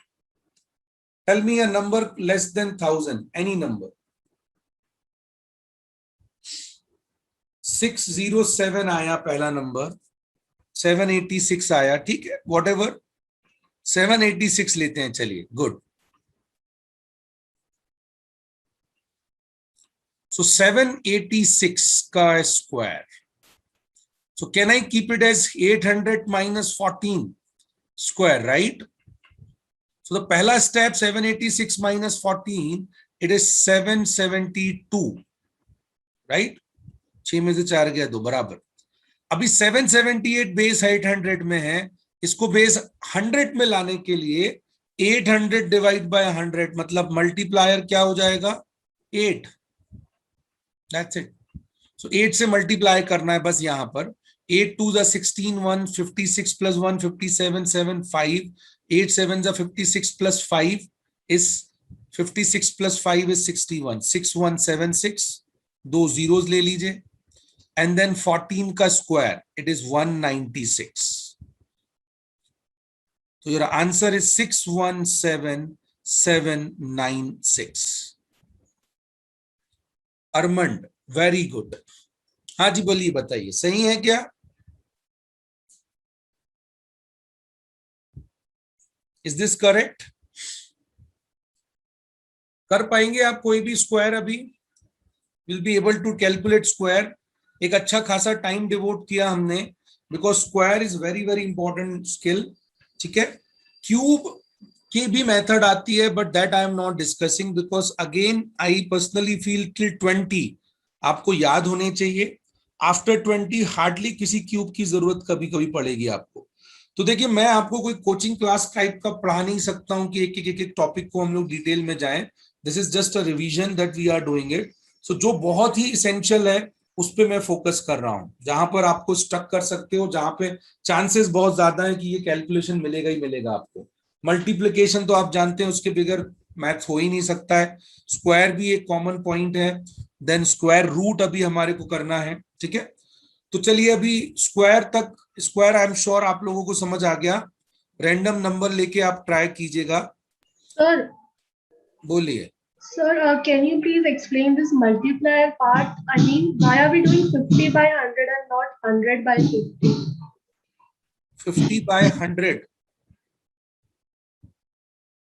Tell me a number less than 1000, any number. 607 आया पहला नंबर, 786 आया, ठीक है, वॉट एवर. 786 लेते हैं, चलिए, गुड. So 786 का square. So can I keep it as 800 minus 14 square, right? So the पहला step 786 minus 14, it is 772, right? 6 में से 4 गया 2 बराबर. अभी 778 बेस 800 में है, इसको बेस 100 में लाने के लिए 800 डिवाइड बाय 100 मतलब मल्टीप्लायर क्या हो जाएगा? 8. That's it. So 8 से मल्टीप्लाई करना है बस यहां पर. 8 2 जा 16, 1 56 plus 1 57, 7 5. 8 7 जा 56 plus 5 is 56 plus 5 is 61. 6176. 2 zeros ले लीजिए. And then 14 का square, it is 196. So your answer is 617796. Armand, very good. हाँ जी बोलिए, बताइए सही है क्या? Is this correct? कर पाएंगे आप कोई भी स्क्वायर अभी? Will be able to calculate square. एक अच्छा खासा टाइम डिवोट किया हमने, because square is very very important skill. ठीक है, क्यूब की भी मेथड आती है, but that I am not discussing because again I personally feel till 20 आपको याद होने चाहिए. आफ्टर 20 हार्डली किसी क्यूब की जरूरत कभी कभी पड़ेगी आपको. तो देखिए, मैं आपको कोई कोचिंग क्लास टाइप का पढ़ा नहीं सकता हूं कि एक टॉपिक को हम लोग डिटेल में जाएं. This is just a revision that we are doing it. So जो बहुत ही इसेंशियल है उस पर मैं फोकस कर रहा हूं, जहां पर आपको स्टक कर सकते हो, जहां पे चांसेस बहुत ज्यादा है कि ये कैलकुलेशन मिलेगा ही मिलेगा आपको. मल्टीप्लिकेशन तो आप जानते हैं, उसके बगैर मैथ्स हो ही नहीं सकता है. स्क्वायर भी एक कॉमन पॉइंट है. देन स्क्वायर रूट अभी हमारे को करना है. ठीक है, तो चलिए अभी स्क्वायर तक. स्क्वायर आई एम श्योर आप लोगों को समझ आ गया. रैंडम नंबर लेके आप ट्राई कीजिएगा. Sir, बोलिए. sir, can you please explain this multiplier part? I mean, why are we doing 50 by 100 and not 100 by 50? 50 by 100.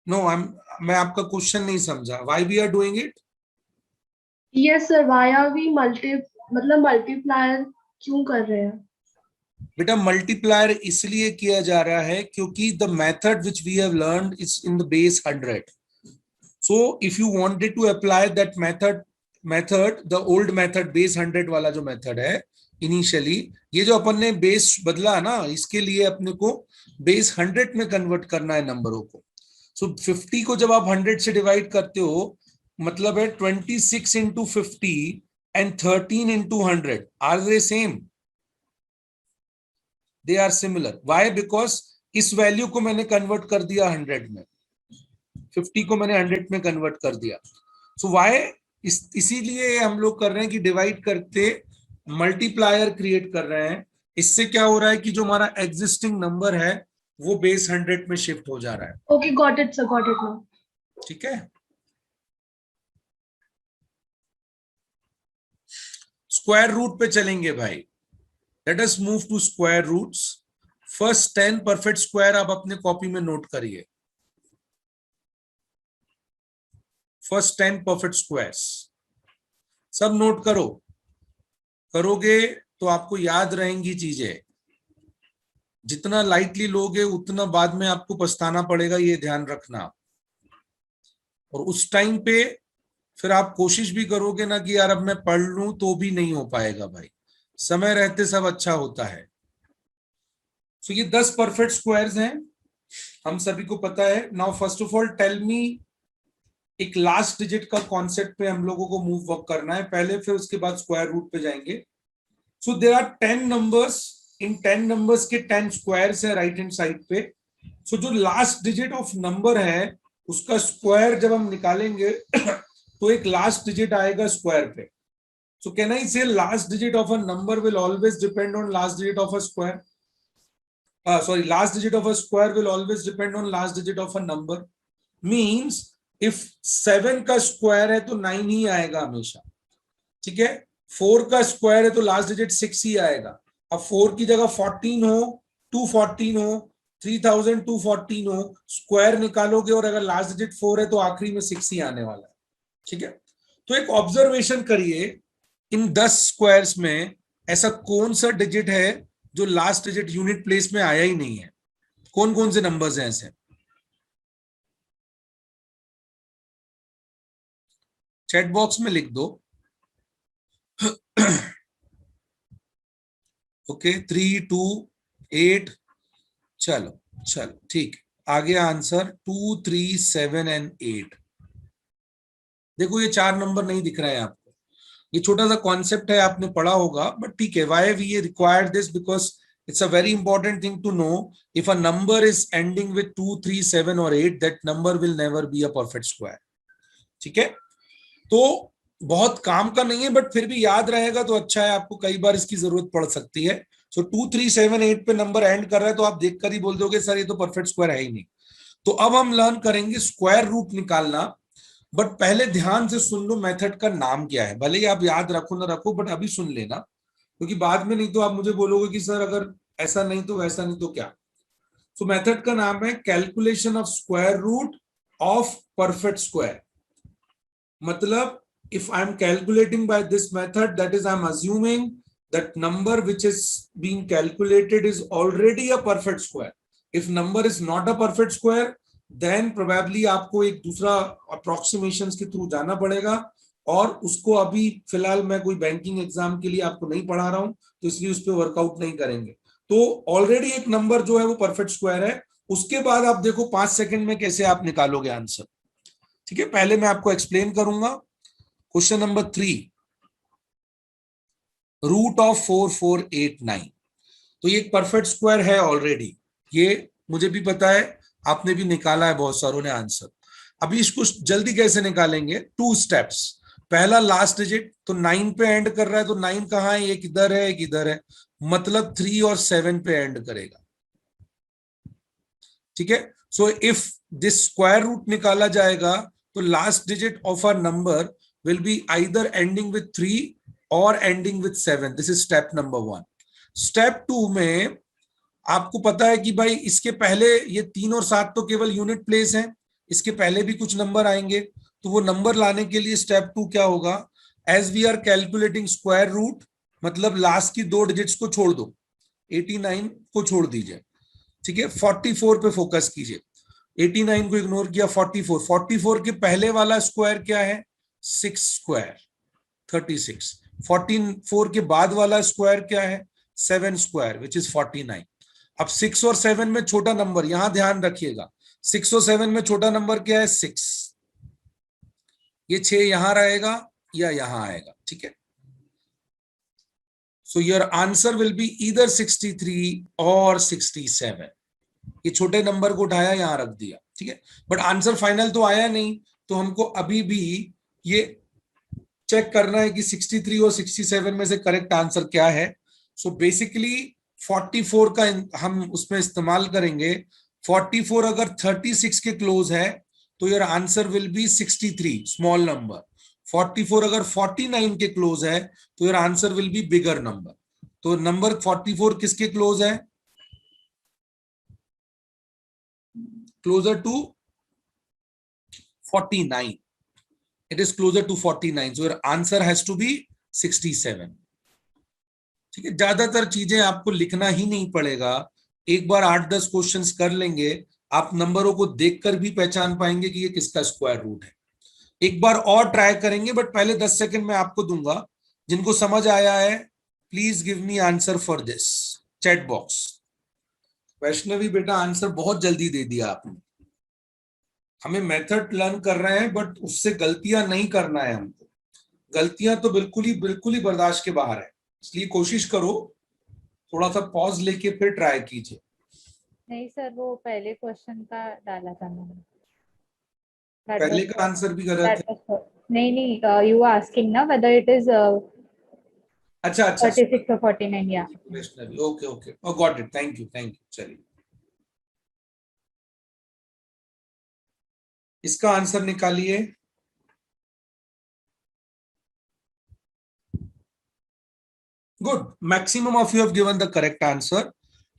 No, मैं आपका क्वेश्चन नहीं समझा. Why we are doing it? Yes, sir. Why are we मतलब multiplier क्यों कर रहे हैं? बेटा, मल्टीप्लायर इसलिए किया जा रहा है क्योंकि the method which we have learned is in the base 100. So if you wanted to apply that method the old method base 100 वाला जो मेथड है इनिशियली, ये जो अपन ने बेस बदला ना, इसके लिए अपने को बेस 100 में कन्वर्ट करना है नंबरों को. सो 50 को जब आप 100 से डिवाइड करते हो, मतलब है 26 into 50 and 13 into 100. Are they same? They are similar. Why? Because इस वैल्यू को मैंने कन्वर्ट कर दिया 100 में, 50 को मैंने 100 में कन्वर्ट कर दिया. सो वाई? इसीलिए हम लोग कर रहे हैं कि डिवाइड करते मल्टीप्लायर क्रिएट कर रहे हैं. इससे क्या हो रहा है कि जो हमारा एग्जिस्टिंग नंबर है वो बेस 100 में शिफ्ट हो जा रहा है. Okay, got it, sir. Got it now. ठीक है, स्क्वायर रूट पे चलेंगे भाई. Let us move to square roots. First 10 perfect square आप अपने कॉपी में नोट करिए. फर्स्ट 10 परफेक्ट स्क्वायर्स सब नोट करो. करोगे तो आपको याद रहेंगी चीजें. जितना लाइटली लोगे उतना बाद में आपको पछताना पड़ेगा, ये ध्यान रखना. और उस टाइम पे फिर आप कोशिश भी करोगे ना कि यार अब मैं पढ़ लूं, तो भी नहीं हो पाएगा भाई। समय रहते सब अच्छा होता है। सो ये 10 परफेक्ट स्क्वायर्स हैं, हम सभी को पता है। Now first of all tell me, एक लास्ट डिजिट का कॉन्सेप्ट पे हम लोगों को मूव वर्क करना है पहले, फिर उसके बाद स्क्वायर रूट पे जाएंगे। सो देयर आर 10 नंबर्स, इन 10 नंबर्स के 10 स्क्वायर्स है राइट हैंड साइड पे। सो जो लास्ट डिजिट ऑफ नंबर है उसका स्क्वायर जब हम निकालेंगे तो एक लास्ट डिजिट आएगा स्क्वायर पे। सो कैन आई से last digit of a number will always depend on last digit of a square, sorry, last digit of a square will always depend on last digit of a number. Means if 7 का स्क्वायर है तो 9 ही आएगा हमेशा, ठीक है। 4 का स्क्वायर है तो लास्ट डिजिट 6 ही आएगा। अब 4 की जगह 14 हो, 214 हो, 3214 हो, स्क्वायर निकालोगे और अगर लास्ट डिजिट 4 है तो आखिरी में 6 ही आने वाला है, ठीक है। तो एक ऑब्जर्वेशन करिए, इन 10 स्क्वायर्स में ऐसा कौन सा डिजिट है जो लास्ट डिजिट यूनिट प्लेस में आया ही नहीं है? कौन कौन से नंबर्स हैं ऐसे? चैट बॉक्स में लिख दो। ओके 3, 2, 8, चलो चलो ठीक। आगे आंसर 2, 3, 7 एंड 8। देखो ये 4 नंबर नहीं दिख रहा है आपको, ये छोटा सा कॉन्सेप्ट है, आपने पढ़ा होगा, बट ठीक है। Why we required this? Because it's a very important thing to know. If a number is ending with 2, 3, 7 or 8, that number will never be a perfect square. ठीक है, तो बहुत काम का नहीं है, बट फिर भी याद रहेगा तो अच्छा है, आपको कई बार इसकी जरूरत पड़ सकती है। सो 2, 3, 7, 8 पे नंबर एंड कर रहा है तो आप देखकर ही बोल दोगे सर ये तो परफेक्ट स्क्वायर है ही नहीं। तो अब हम लर्न करेंगे स्क्वायर रूट निकालना, बट पहले ध्यान से सुन लो मेथड का नाम क्या है। भले ही आप याद रखो ना रखो, बट अभी सुन लेना, क्योंकि बाद में नहीं तो आप मुझे बोलोगे कि सर अगर ऐसा नहीं तो वैसा नहीं तो क्या। सो मेथड का नाम है calculation of square root of perfect square. मतलब if I am calculating by this method, that is I am assuming that number which is being calculated is already a perfect square. If number is not a perfect square, then probably आपको एक दूसरा approximations के थ्रू जाना पड़ेगा, और उसको अभी फिलहाल मैं कोई बैंकिंग एग्जाम के लिए आपको नहीं पढ़ा रहा हूं, तो इसलिए उस पर वर्कआउट नहीं करेंगे। तो ऑलरेडी एक नंबर जो है वो परफेक्ट स्क्वायर है, उसके बाद आप देखो 5 सेकंड में कैसे आप निकालोगे आंसर, ठीक है। पहले मैं आपको एक्सप्लेन करूंगा। Question number 3, root of 4489। तो ये एक परफेक्ट स्क्वायर है ऑलरेडी, ये मुझे भी पता है, आपने भी निकाला है बहुत सारों ने आंसर। अभी इसको जल्दी कैसे निकालेंगे? 2 स्टेप्स। पहला लास्ट डिजिट, तो 9 पे एंड कर रहा है, तो 9 कहाँ है? एक इधर है एक इधर है, मतलब 3 और 7 पे एंड करेगा, ठीक है। So if this square root निकाला जाएगा तो last digit of a number will be either ending with 3 और ending with 7। This is step number 1। Step 2 में आपको पता है कि भाई इसके पहले ये 3 और 7 तो केवल यूनिट प्लेस है, इसके पहले भी कुछ नंबर आएंगे, तो वो नंबर लाने के लिए स्टेप 2 क्या होगा? As we are calculating square root, मतलब लास्ट की 2 डिजिट्स को छोड़ दो, 89 को छोड़ दीजिए, ठीक है। 44 पे फोकस कीजिए, 89 को इग्नोर किया, 44। 44 के पहले वाला स्क्वायर क्या है? 6 स्क्वायर, 36। 44 के बाद वाला स्क्वायर क्या है? 7 स्क्वायर, विच इज 49। अब 6 और 7 में छोटा नंबर, यहां ध्यान रखिएगा, 6 और 7 में छोटा नंबर क्या है? 6। ये 6 यहां रहेगा या यहां आएगा, ठीक है। सो your answer will be either 63 और 67। ये छोटे नंबर को उठाया यहां रख दिया, ठीक है, बट आंसर फाइनल तो आया नहीं, तो हमको अभी भी ये चेक करना है कि 63 और 67 में से करेक्ट आंसर क्या है। सो बेसिकली 44 का हम उसमें इस्तेमाल करेंगे। 44 अगर 36 के क्लोज है तो your answer will be 63, small number. 44 अगर 49 के क्लोज है तो your answer will be bigger number. तो नंबर 44 किसके क्लोज है? Closer to 49. It is closer to 49. So your answer has to be 67. ठीक है, ज्यादातर चीजें आपको लिखना ही नहीं पड़ेगा, एक बार 8-10 क्वेश्चंस कर लेंगे, आप नंबरों को देखकर भी पहचान पाएंगे कि ये किसका स्क्वायर रूट है। एक बार और ट्राई करेंगे, बट पहले 10 सेकंड में आपको दूंगा। जिनको समझ आया है please give me answer for this chat box. Vaishnavi बेटा आंसर बहुत जल्दी दे दिया आपने। हमें मेथड लर्न कर रहे हैं बट उससे गलतियां नहीं करना है हमको। गलतियां तो बिल्कुल ही बर्दाश्त के बाहर है, इसलिए कोशिश करो थोड़ा सा पॉज लेके फिर ट्राई कीजिए। नहीं सर, वो पहले क्वेश्चन का डाला था मैंने। That पहले was का आंसर भी गलत है। नहीं नहीं, you were asking ना whether it is अच्छा अच्छा 36 or 49, yeah. Vaishnavi, okay okay, got it, thank you चलिए इसका आंसर निकालिए। Good. Maximum of you have given the correct answer.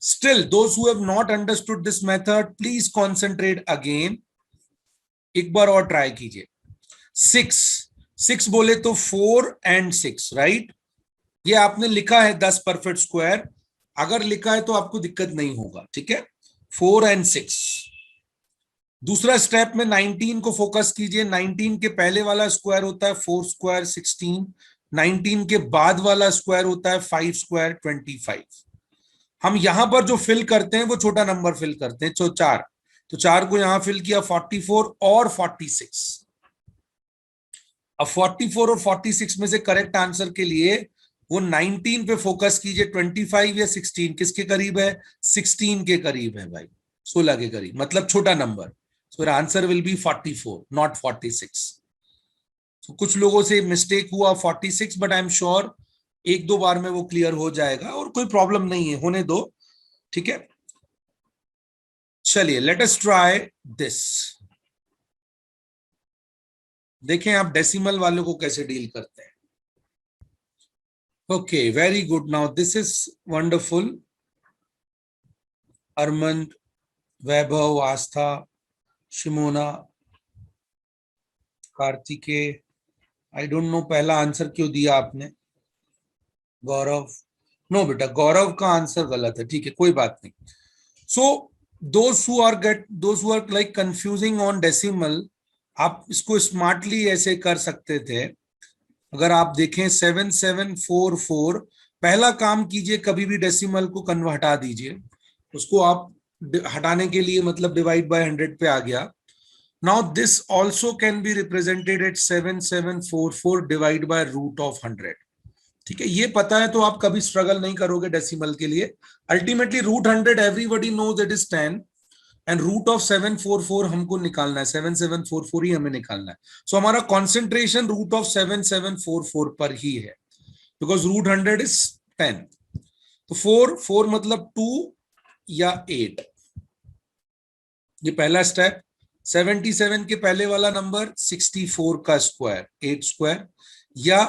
Still, those who have not understood this method, please concentrate again. एक बार और ट्राई कीजिए। 6 बोले तो 4 and 6, राइट? ये आपने लिखा है 10 परफेक्ट स्क्वायर, अगर लिखा है तो आपको दिक्कत नहीं होगा, ठीक है? 4 and 6। दूसरा स्टेप में 19 को फोकस कीजिए। 19 के पहले वाला स्क्वायर होता है 4 स्क्वायर 16, 19 के बाद वाला स्क्वायर होता है 5 स्क्वायर 25। हम यहां पर जो फिल करते हैं वो छोटा नंबर फिल करते हैं, तो 4, तो 4 को यहां फिल किया 44 और 46। अब 44 और 46 में से करेक्ट आंसर के लिए वो 19 पे फोकस कीजिए। 25 या 16 किसके करीब है? 16 के करीब है भाई, 16 के करीब, मतलब छोटा number. So answer will B 44 not 46। तो कुछ लोगों से मिस्टेक हुआ 46, बट आई एम श्योर एक दो बार में वो क्लियर हो जाएगा और कोई प्रॉब्लम नहीं है, होने दो, ठीक है? चलिए लेट अस ट्राई दिस। देखें आप डेसिमल वालों को कैसे डील करते हैं। Okay, very good, now this is wonderful. Armand, Vaibhav, Astha, Shimona, Kartikey, I don't know पहला आंसर क्यों दिया आपने। गौरव, नो बेटा गौरव का आंसर गलत है, ठीक है कोई बात नहीं। सो those who are like confusing on decimal, आप इसको स्मार्टली ऐसे कर सकते थे। अगर आप देखें 7744, पहला काम कीजिए कभी भी डेसिमल को हटा दीजिए, उसको आप हटाने के लिए मतलब डिवाइड बाय 100 पे आ गया। Now this also can be represented at 7744 divide by root of 100, ठीक है? ये पता है तो आप कभी स्ट्रगल नहीं करोगे डेसिमल के लिए। Ultimately root 100 everybody knows it is 10 and root of 744 हमको निकालना है, 7744 ही हमें निकालना है। सो हमारा कॉन्सेंट्रेशन रूट ऑफ 7744 पर ही है, बिकॉज रूट 100 इज 10। तो 4 मतलब 2 या 8, ये पहला स्टेप। 77 के पहले वाला नंबर 64 का स्क्वायर 8 स्क्वायर, या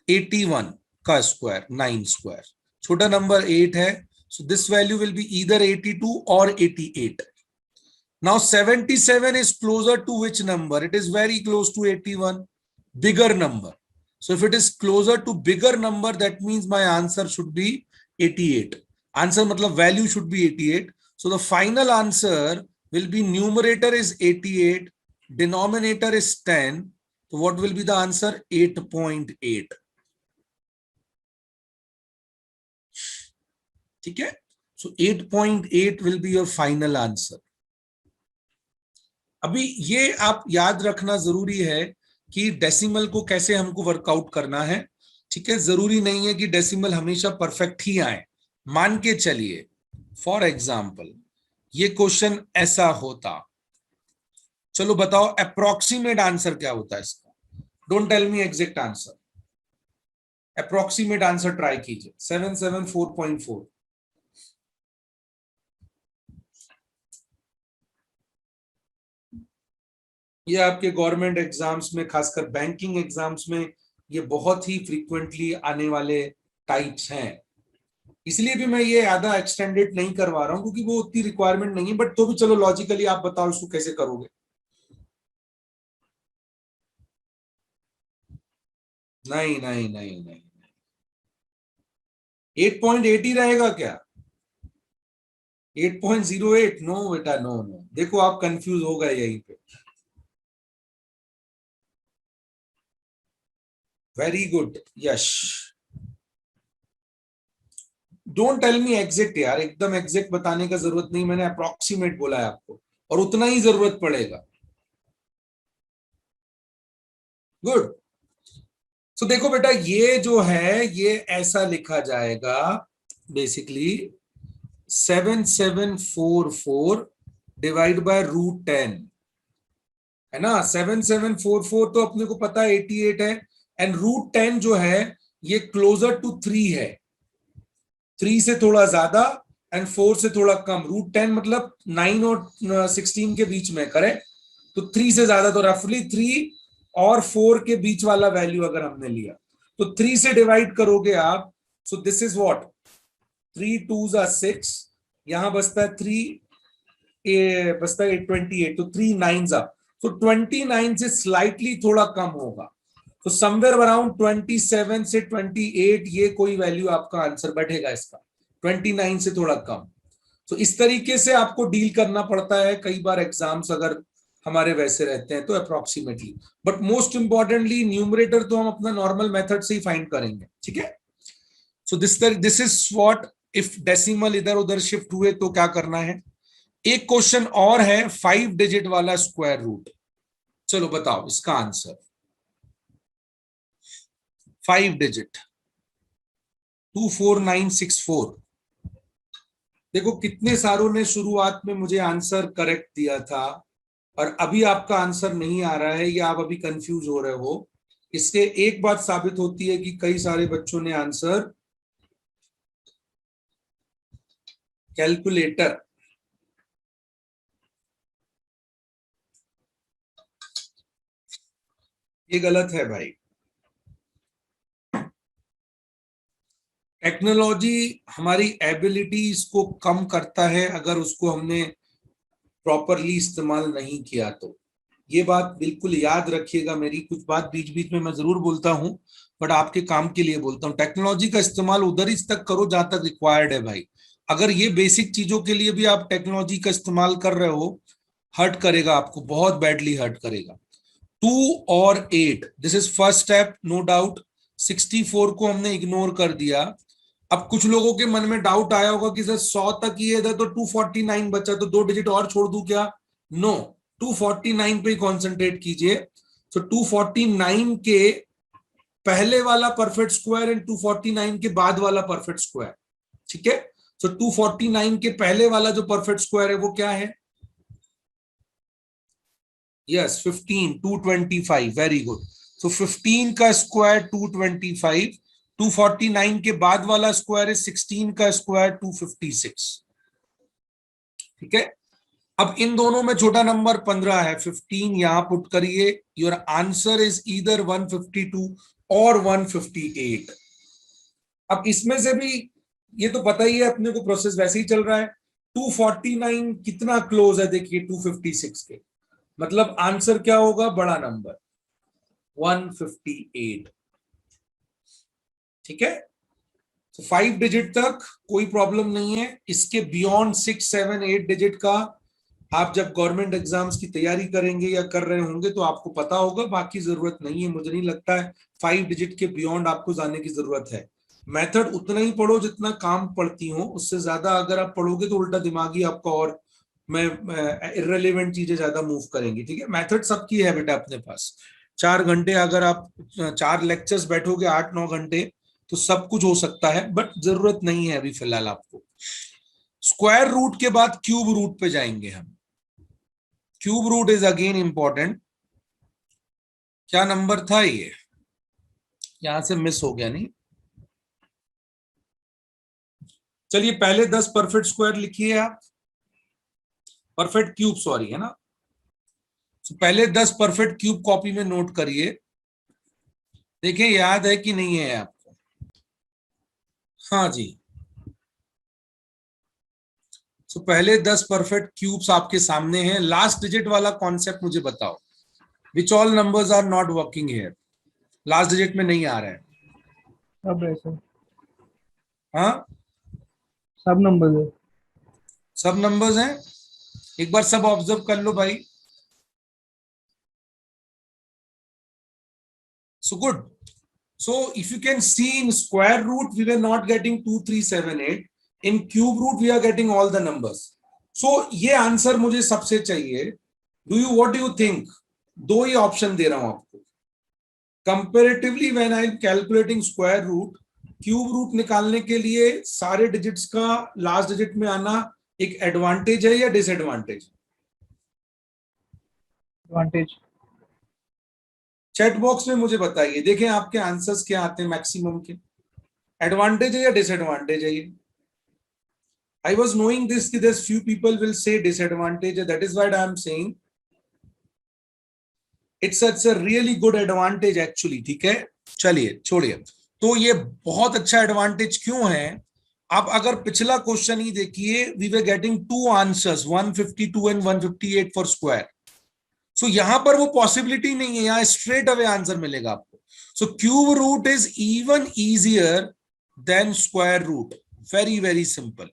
81 का स्क्वायर 9 स्क्वायर। छोटा नंबर 8 है, so this value will be either 82 और 88। Now 77 is closer to which number? It is very close to 81, bigger number. So if it is closer to bigger number, that means my answer should be 88. Answer matlab value should be 88. So the final answer will be numerator is 88, denominator is 10. So what will be the answer? 8.8. ठीक है? So 8.8 will be your final answer. अभी ये आप याद रखना जरूरी है कि डेसिमल को कैसे हमको वर्कआउट करना है, ठीक है? जरूरी नहीं है कि डेसिमल हमेशा परफेक्ट ही आए। मान के चलिए फॉर एग्जांपल ये क्वेश्चन ऐसा होता, चलो बताओ अप्रोक्सीमेट आंसर क्या होता है इसका। Don't tell me exact answer, approximate answer try कीजिए। 774.4, ये आपके गवर्नमेंट एग्जाम्स में, खासकर बैंकिंग एग्जाम्स में ये बहुत ही फ्रीक्वेंटली आने वाले टाइप्स हैं। इसलिए भी मैं ये ज्यादा एक्सटेंडेड नहीं करवा रहा हूं क्योंकि वो उतनी रिक्वायरमेंट नहीं है, बट तो भी चलो लॉजिकली आप बताओ इसको कैसे करोगे। नहीं नहीं नहीं नहीं, 8.8 ही रहेगा क्या? 8.08? नो बेटा नो नो, देखो आप कंफ्यूज हो गए यहीं पे। Very good Yash. Don't tell me exact यार, एकदम एग्जैक्ट बताने का जरूरत नहीं, मैंने अप्रोक्सीमेट बोला है आपको, और उतना ही जरूरत पड़ेगा। गुड। सो देखो बेटा, ये जो है ये ऐसा लिखा जाएगा बेसिकली 7744 डिवाइड बाय √10, है ना। 7744 तो अपने को पता है 88 है, एंड √10 जो है ये क्लोजर टू 3 है, 3 से थोड़ा ज्यादा एंड 4 से थोड़ा कम। √10 मतलब 9 और 16 के बीच में, करेक्ट। तो 3 से ज्यादा, तो रफली 3 और 4 के बीच वाला वैल्यू अगर हमने लिया तो 3 से डिवाइड करोगे आप। सो this is what, 3 2s are 6, यहां बचता है 3, बचता है 28, तो 3 9s are, तो 29 से स्लाइटली थोड़ा कम होगा, तो समवेयर अराउंड 27 से 28 ये कोई वैल्यू आपका आंसर बैठेगा इसका, 29 से थोड़ा कम। तो इस तरीके से आपको डील करना पड़ता है कई बार एग्जाम्स अगर हमारे वैसे रहते हैं तो approximately. But most importantly numerator तो हम अपना नॉर्मल मेथड से ही फाइंड करेंगे, ठीक है। So this is what, if decimal इधर उधर शिफ्ट हुए तो क्या करना है। एक क्वेश्चन और है 5 डिजिट वाला स्क्वायर रूट, चलो बताओ इसका आंसर। 5 डिजिट 24964। देखो कितने सारों ने शुरुआत में मुझे आंसर करेक्ट दिया था, और अभी आपका आंसर नहीं आ रहा है या आप अभी कंफ्यूज हो रहे हो। इससे एक बात साबित होती है कि कई सारे बच्चों ने आंसर कैलकुलेटर, ये गलत है भाई। टेक्नोलॉजी हमारी एबिलिटीज को कम करता है अगर उसको हमने प्रॉपरली इस्तेमाल नहीं किया तो। ये बात बिल्कुल याद रखिएगा मेरी, कुछ बात बीच बीच में मैं जरूर बोलता हूं बट आपके काम के लिए बोलता हूं। टेक्नोलॉजी का इस्तेमाल उधर ही तक करो जहां तक रिक्वायर्ड है भाई। अगर ये बेसिक चीजों के लिए भी आप टेक्नोलॉजी का इस्तेमाल कर रहे हो, हर्ट करेगा आपको, बहुत बैडली हर्ट करेगा। 2 और 8, this is first step no doubt. 64 को हमने इग्नोर कर दिया। अब कुछ लोगों के मन में डाउट आया होगा कि सर 100 तक ही है तो 249 बचा, तो 2 डिजिट और छोड़ दूं क्या? नो, 249 पे ही कॉन्सेंट्रेट कीजिए। तो 249 के पहले वाला परफेक्ट स्क्वायर एंड 249 के बाद वाला परफेक्ट स्क्वायर, ठीक है। तो 249 के पहले वाला जो परफेक्ट स्क्वायर है वो क्या है? Yes 15, 225, very good. तो 15 का स्क्वायर 225, 249 के बाद वाला स्क्वायर है 16 का स्क्वायर 256, ठीक है। अब इन दोनों में छोटा नंबर 15 है, 15 यहां पुट करिए। योर आंसर इज ईदर 152 और 158। अब इसमें से भी ये तो पता ही है अपने को, प्रोसेस वैसे ही चल रहा है। 249 कितना क्लोज है देखिए 256 के, मतलब आंसर क्या होगा? बड़ा नंबर 158, ठीक है। तो 5 डिजिट तक कोई प्रॉब्लम नहीं है। इसके बियॉन्ड 6 7 8 डिजिट का आप जब गवर्नमेंट एग्जाम्स की तैयारी करेंगे या कर रहे होंगे तो आपको पता होगा, बाकी जरूरत नहीं है। मुझे नहीं लगता है 5 डिजिट के बियॉन्ड आपको जाने की जरूरत है। मेथड उतना ही पढ़ो जितना काम पढ़ती हो, उससे ज्यादा अगर आप पढ़ोगे तो उल्टा दिमागी आपका और मैं इररिलेवेंट चीजें ज्यादा मूव करेंगी, ठीक है। मेथड सबकी है बेटा अपने पास। 4 घंटे अगर आप 4 लेक्चर्स बैठोगे 8 9 घंटे तो सब कुछ हो सकता है, बट जरूरत नहीं है अभी फिलहाल आपको। स्क्वायर रूट के बाद क्यूब रूट पे जाएंगे हम। Cube root is again important. क्या नंबर था ये? यहां से मिस हो गया नहीं। चलिए पहले 10 परफेक्ट स्क्वायर लिखिए आप, परफेक्ट क्यूब सॉरी, है ना। तो पहले 10 परफेक्ट क्यूब कॉपी में नोट करिए, देखिए याद है कि नहीं है आपको। हाँ जी। तो पहले 10 परफेक्ट क्यूब्स आपके सामने हैं। लास्ट डिजिट वाला कॉन्सेप्ट मुझे बताओ, which all numbers are not working here, last digit में नहीं आ रहा है। सब है सर, हाँ सब नंबर है। सब नंबर्स हैं, एक बार सब ऑब्जर्व कर लो भाई। So good. So if you can see, in square root we were not getting 2 3 7 8, in cube root we are getting all the numbers. So ये आंसर मुझे सबसे चाहिए. What do you think? दो ही ऑप्शन दे रहा हूं आपको. Comparatively when I am calculating square root, cube root निकालने के लिए सारे डिजिट्स का लास्ट डिजिट में आना एक एडवांटेज है या डिसएडवांटेज? एडवांटेज. चैट बॉक्स में मुझे बताइए, देखें आपके आंसर्स क्या आते हैं मैक्सिमम के. एडवांटेज है या डिसएडवांटेज है ये? आई वॉज नोइंग दिस कि this few people will say disadvantage है, that is why I am saying it's a really good advantage actually. ठीक है, चलिए छोड़िए. तो ये बहुत अच्छा एडवांटेज क्यों है? आप अगर पिछला क्वेश्चन ही देखिए, we were getting two answers 152 and 158 for square. So यहां पर वो पॉसिबिलिटी नहीं है, यहां स्ट्रेट अवे आंसर मिलेगा आपको. So cube root is even easier than square root. Very very simple.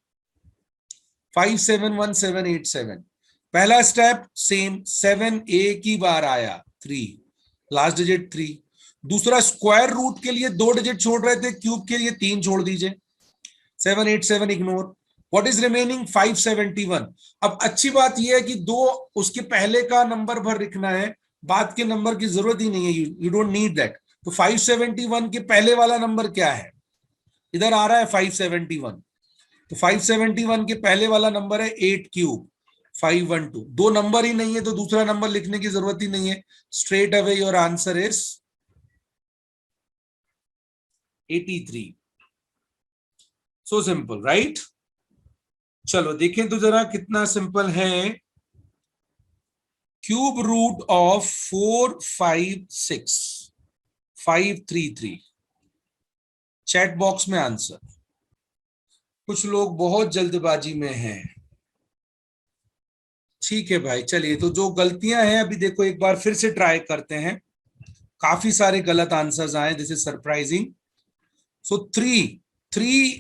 571787. पहला स्टेप सेम, 7 एक ही बार आया, 3 लास्ट डिजिट 3. दूसरा स्क्वायर रूट के लिए 2 डिजिट छोड़ रहे थे, क्यूब के लिए 3 छोड़ दीजिए. 787 इग्नोर. What is remaining? 571. अब अच्छी बात यह है कि 2 उसके पहले का नंबर भर लिखना है, बाद के नंबर की जरूरत ही नहीं है, यू डोंट नीड दैट. तो 571 के पहले वाला नंबर क्या है? इधर आ रहा है 571. तो 571 के पहले वाला नंबर है 8 क्यूब 512. 2 नंबर ही नहीं है तो दूसरा नंबर लिखने की जरूरत ही नहीं है. Straight away your answer is 83. So simple, right? चलो देखें तो जरा कितना सिंपल है. Cube root of 456533. Chat box में आंसर. कुछ लोग बहुत जल्दबाजी में हैं. ठीक है भाई, चलिए. तो जो गलतियां हैं अभी देखो, एक बार फिर से ट्राई करते हैं. काफी सारे गलत आंसर्स आए, this is surprising. So 3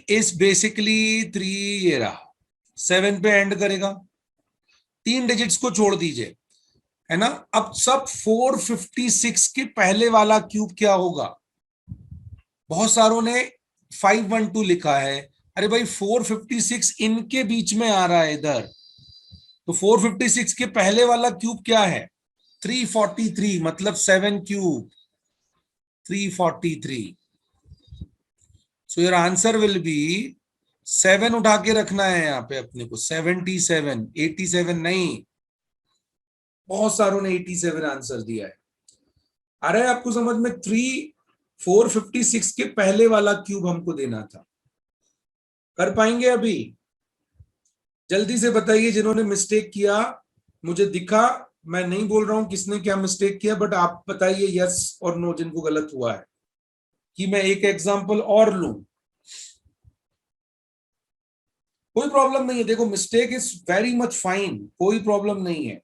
is basically 3, ये रहा. 7 पे एंड करेगा. 3 डिजिट्स को छोड़ दीजिए, है ना. अब सब 456 के पहले वाला क्यूब क्या होगा? बहुत सारों ने 512 लिखा है. अरे भाई 456 इनके बीच में आ रहा है इधर, तो 456 के पहले वाला क्यूब क्या है? 343, मतलब 7 cube 343. So your answer will B 7 उठा के रखना है यहाँ पे अपने को. 77, 87 नहीं. बहुत सारों ने 87 आंसर दिया है. आ रहा है आपको समझ में? 456 के पहले वाला क्यूब हमको देना था. कर पाएंगे अभी? जल्दी से बताइए जिन्होंने मिस्टेक किया. मुझे दिखा, मैं नहीं बोल रहा हूं किसने क्या मिस्टेक किया, बट आप बताइए यस और नो जिनको गलत हुआ है, कि मैं एक एग्जांपल और लूं. कोई प्रॉब्लम नहीं है. देखो, mistake is very much fine, कोई प्रॉब्लम नहीं है.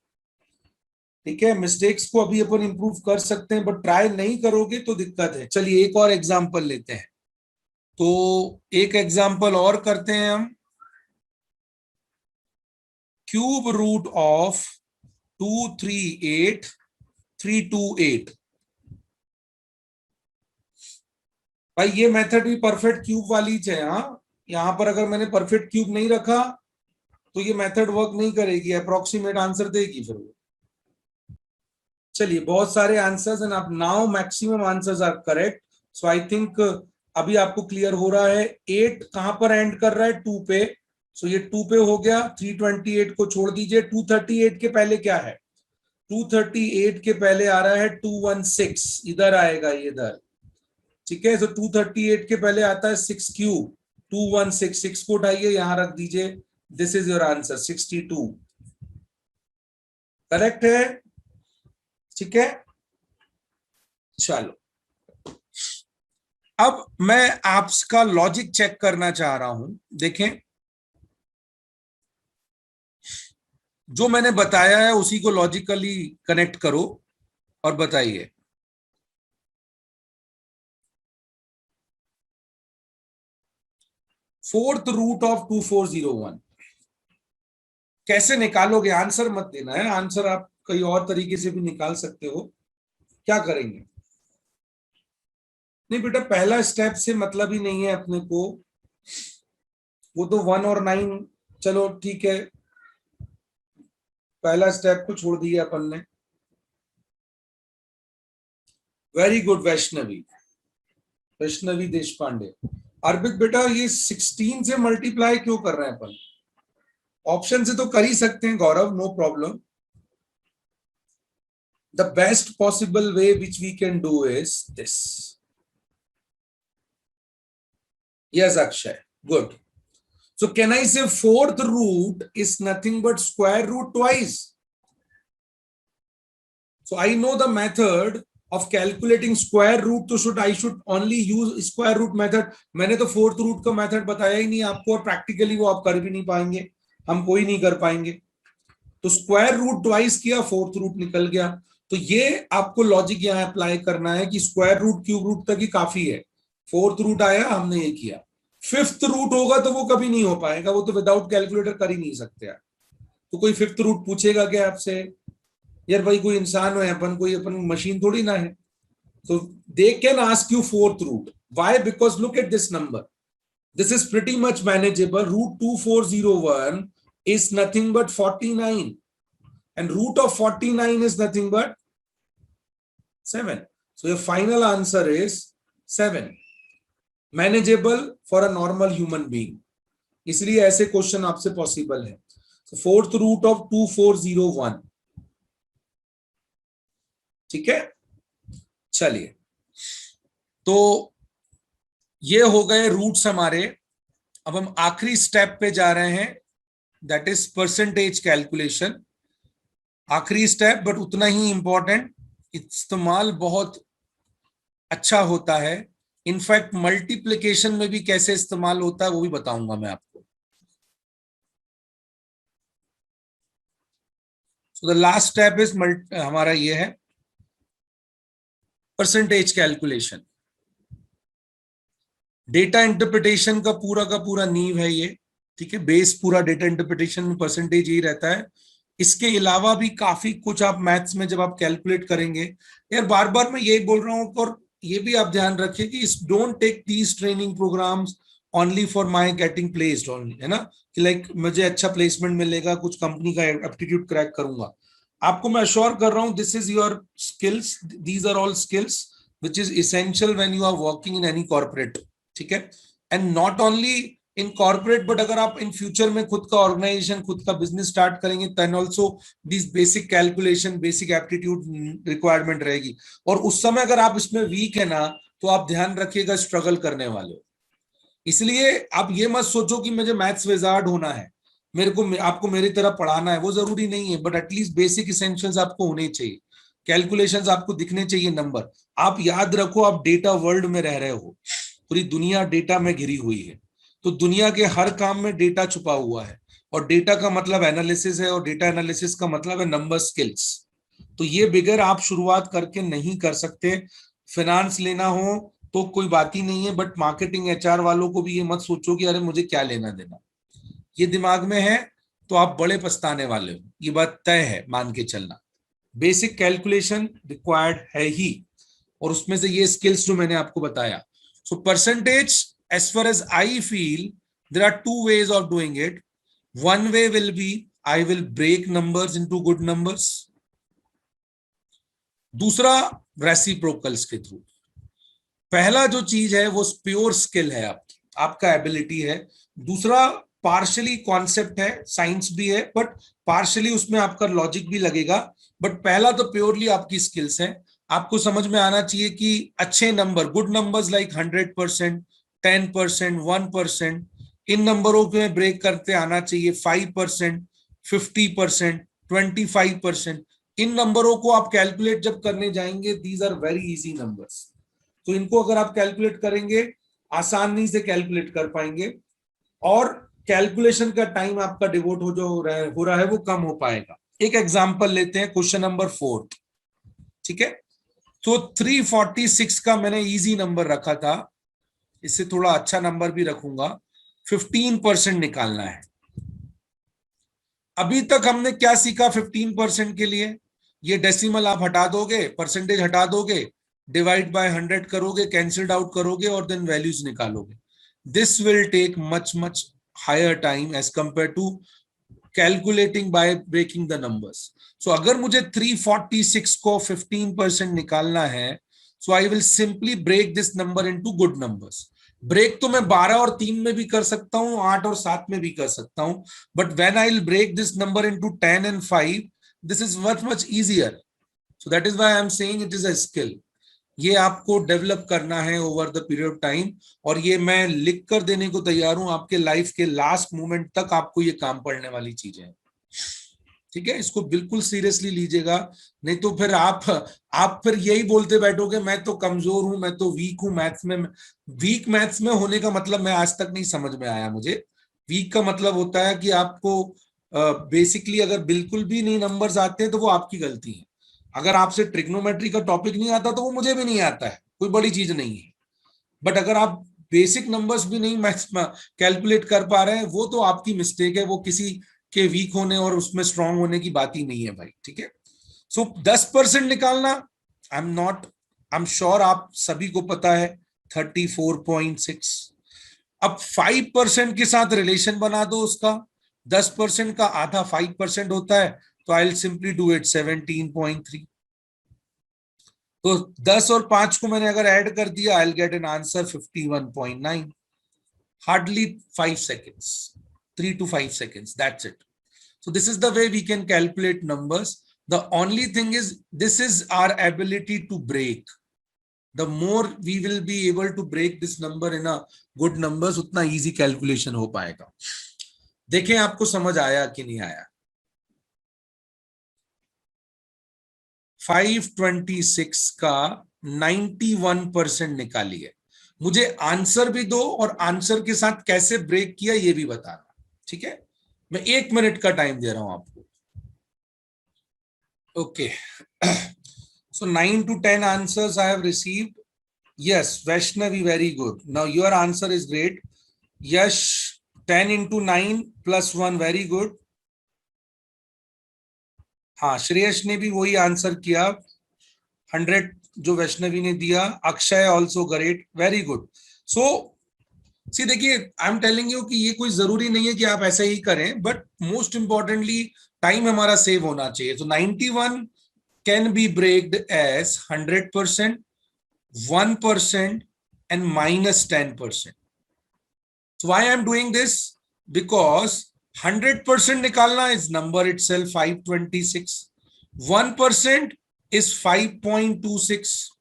ठीक है, मिस्टेक्स को अभी अपन इंप्रूव कर सकते हैं, बट ट्राई नहीं करोगे तो दिक्कत है. चलिए एक और एग्जांपल लेते हैं. तो एक एग्जांपल और करते हैं हम. Cube root of 238328. भाई ये मेथड भी परफेक्ट क्यूब वाली है. हाँ, यहां पर अगर मैंने परफेक्ट क्यूब नहीं रखा तो ये मेथड वर्क नहीं करेगी, अप्रोक्सीमेट आंसर देगी फिर वो. चलिए, बहुत सारे आंसर्स एंड आप now maximum answers are correct. So I think अभी आपको क्लियर हो रहा है. 8 कहां पर एंड कर रहा है? 2 पे. सो ये 2 पे हो गया. 328 को छोड़ दीजिए. 238 के पहले क्या है? 238 के पहले आ रहा है 216, इधर आएगा ये इधर. ठीक है, सो 238 के पहले आता है 6 क्यूब 216. 6 को उठाइए, यहां रख दीजिए. This is your answer 62. Correct है? ठीक है, चलो. अब मैं आपका लॉजिक चेक करना चाह रहा हूं. देखें, जो मैंने बताया है उसी को लॉजिकली कनेक्ट करो और बताइए. फोर्थ रूट ऑफ 2401 कैसे निकालोगे? आंसर मत देना है, आंसर आप कई और तरीके से भी निकाल सकते हो. क्या करेंगे? नहीं बेटा, पहला स्टेप से मतलब ही नहीं है अपने को, वो तो 1 और 9, चलो ठीक है, पहला स्टेप को छोड़ दिया अपन ने। वेरी गुड वैष्णवी, वैष्णवी देश पांडे। अर्पित बेटा, ये 16 से मल्टीप्लाई क्यों कर रहे हैं अपन? ऑप्शन से तो कर ही सकते हैं Gaurav, no problem. The best possible way which we can do is this. Yes Akshay, good. So can I say fourth root is nothing but square root twice? So I know the method of calculating square root, so I should only use square root method. मैंने तो fourth root का method बताया ही नहीं आपको, और practically वो आप कर भी नहीं पाएंगे, हम कोई नहीं कर पाएंगे। तो square root twice किया, fourth root निकल गया। तो ये आपको लॉजिक यहाँ अप्लाई करना है कि स्क्वायर रूट क्यूब रूट तक ही काफी है। फोर्थ रूट आया, हमने ये किया। फिफ्थ रूट होगा तो वो कभी नहीं हो पाएगा, वो तो विदाउट कैलकुलेटर कर ही नहीं सकते यार। तो कोई फिफ्थ रूट पूछेगा क्या आपसे? यार भाई कोई इंसान है अपन, कोई अपन मशीन थोड़ी ना है। तो they can ask you fourth root. Why? Because look at this number, this is pretty much manageable. Root 2401 is nothing but 49 and root of 49 is nothing but 7. So your final answer is 7. Manageable for a normal human being. इसलिए ऐसे क्वेश्चन आपसे पॉसिबल है। So fourth root of 2401, ठीक है। चलिए, तो ये हो गए रूट्स हमारे। अब हम आखिरी स्टेप पे जा रहे हैं, दैट इज परसेंटेज कैलकुलेशन। आखिरी स्टेप बट उतना ही इंपॉर्टेंट, इस्तेमाल बहुत अच्छा होता है। इनफैक्ट मल्टीप्लिकेशन में भी कैसे इस्तेमाल होता है वो भी बताऊंगा मैं आपको। So the last step is हमारा ये है परसेंटेज कैलकुलेशन। डेटा इंटरप्रिटेशन का पूरा नींव है ये, ठीक है। बेस पूरा डेटा इंटरप्रिटेशन में परसेंटेज ही रहता है। इसके अलावा भी काफी कुछ आप मैथ्स में जब आप कैलकुलेट करेंगे, यार बार बार मैं यही बोल रहा हूं, और ये भी आप ध्यान रखिए कि don't take these training programs only for my getting placed only, है ना, कि लाइक मुझे अच्छा प्लेसमेंट मिलेगा, कुछ कंपनी का एप्टीट्यूड क्रैक करूंगा। आपको मैं अश्योर कर रहा हूं, this is your skills, these are all skills which is essential when you are working in any corporate, ठीक है। And not only in corporate, but अगर आप इन फ्यूचर में खुद का ऑर्गेनाइजेशन, खुद का बिजनेस स्टार्ट करेंगे, then also this basic calculation, basic aptitude requirement रहेगी। और उस समय अगर आप इसमें वीक है ना, तो आप ध्यान रखिएगा स्ट्रगल करने वाले हो। इसलिए आप ये मत सोचो कि मुझे मैथ्स विजार्ड होना है, मेरे को आपको मेरी तरह पढ़ाना है, वो जरूरी नहीं है। बट एटलीस्ट बेसिक इसेंशियल्स आपको होने चाहिए, कैलकुलेशंस आपको दिखने चाहिए, नंबर। आप याद रखो, आप डेटा वर्ल्ड में रह रहे हो, पूरी दुनिया डेटा में घिरी हुई है। तो दुनिया के हर काम में डेटा छुपा हुआ है, और डेटा का मतलब एनालिसिस है, और डेटा एनालिसिस का मतलब है नंबर स्किल्स। तो ये बिगर आप शुरुआत करके नहीं कर सकते। फाइनेंस लेना हो तो कोई बात ही नहीं है, बट मार्केटिंग एचआर वालों को भी ये मत सोचो कि अरे मुझे क्या लेना देना, ये दिमाग में है तो आप बड़े पछताने वाले हो, ये बात तय है, मान के चलना। बेसिक कैलकुलेशन रिक्वायर्ड है ही, और उसमें से ये स्किल्स जो मैंने आपको बताया। So percentage, as far as I feel, there are two ways of doing it. One way will be I will break numbers into good numbers. दूसरा रेसिप्रोकल्स के थ्रू। पहला जो चीज है वो प्योर स्किल है, आपका एबिलिटी है। दूसरा पार्शली कॉन्सेप्ट है, साइंस भी है, बट पार्शली उसमें आपका लॉजिक भी लगेगा। बट पहला तो प्योरली आपकी स्किल्स है। आपको समझ में आना चाहिए कि अच्छे नंबर, गुड नंबर्स लाइक 100%, 10%, 1%, इन नंबरों के ब्रेक करते आना चाहिए। 5%, 50%, 25%, इन नंबरों को आप कैलकुलेट जब करने जाएंगे, these are very easy numbers. तो इनको अगर आप कैलकुलेट करेंगे, आसानी से कैलकुलेट कर पाएंगे, और कैलकुलेशन का टाइम आपका डिवोट हो रहा है वो कम हो पाएगा। एक एग्जांपल लेते हैं, क्वेश्चन नंबर 4, ठीक है। तो 346 का मैंने इजी नंबर रखा था, इससे थोड़ा अच्छा नंबर भी रखूंगा। 15% निकालना है। अभी तक हमने क्या सीखा 15% के लिए? ये डेसिमल आप हटा दोगे, परसेंटेज हटा दोगे, डिवाइड बाय 100 करोगे, कैंसिल्ड आउट करोगे और देन वैल्यूज निकालोगे. This will take much much higher time as compare to calculating by breaking the numbers. So अगर मुझे 346 को 15% निकालना है, so I will simply break this number into good numbers. Break तो मैं 12 और 3 में भी कर सकता हूं, 8 और 7 में भी कर सकता हूं, but when I will break this number into 10 and 5, this is much easier. So that is why I am saying it is a skill. ये आपको डेवलप करना है over the period of time, और ये मैं लिख कर देने को तैयार हूं. आपके लाइफ के लास्ट मोमेंट तक आपको ये काम पड़ने वाली चीजें हैं. ठीक है, इसको बिल्कुल सीरियसली लीजिएगा, नहीं तो फिर आप फिर यही बोलते बैठोगे मैं तो कमजोर हूं, मैं तो वीक हूं मैथ्स में. वीक मैथ्स में होने का मतलब मैं आज तक नहीं समझ में आया मुझे. वीक का मतलब होता है कि आपको बेसिकली अगर बिल्कुल भी नहीं नंबर्स आते हैं तो वो आपकी गलती है. अगर आपसे ट्रिग्नोमेट्री का टॉपिक नहीं आता तो वो मुझे भी नहीं आता है, कोई बड़ी चीज नहीं है. बट अगर आप बेसिक नंबर्स भी नहीं मैथ्स में कैलकुलेट कर पा रहे हैं, वो तो आपकी मिस्टेक है, वो किसी के वीक होने और उसमें स्ट्रांग होने की बात ही नहीं है भाई. ठीक है, सो 10% निकालना, आई एम श्योर आप सभी को पता है 34.6. अब 5% के साथ रिलेशन बना दो उसका. 10% का आधा 5% होता है, तो आई विल सिंपली डू इट 17.3. तो 10 और 5 को मैंने अगर ऐड कर दिया, I will get an answer 51.9. Hardly 5 seconds, 3 to 5 seconds, that's it. So this is the way we can calculate numbers. The only thing is, this is our ability to break. The more we will be able to break this number in a good numbers, उतना easy calculation हो पाएगा. देखें आपको समझ आया कि नहीं आया. 526 का 91% निकालिए. मुझे आंसर भी दो और आंसर के साथ कैसे ब्रेक किया ये भी बताना. ठीक है, मैं 1 मिनट का टाइम दे रहा हूं आपको. Okay, so 9 to 10 answers I have received. Yes, Vaishnavi, very good. Now your answer is great. Yash, 10 into 9 plus 1, very good. हाँ, श्रेयस ने भी वही आंसर किया, 100 जो वैष्णवी ने दिया. Akshay also great, very good. So see देखिए, आई एम टेलिंग यू कि ये कोई जरूरी नहीं है कि आप ऐसे ही करें, बट मोस्ट इंपॉर्टेंटली टाइम हमारा सेव होना चाहिए. तो 91 can be broken as 100%, 1% and -10%. So why I am doing this? Because 100% निकालना is number itself 526. 1% is 5.26.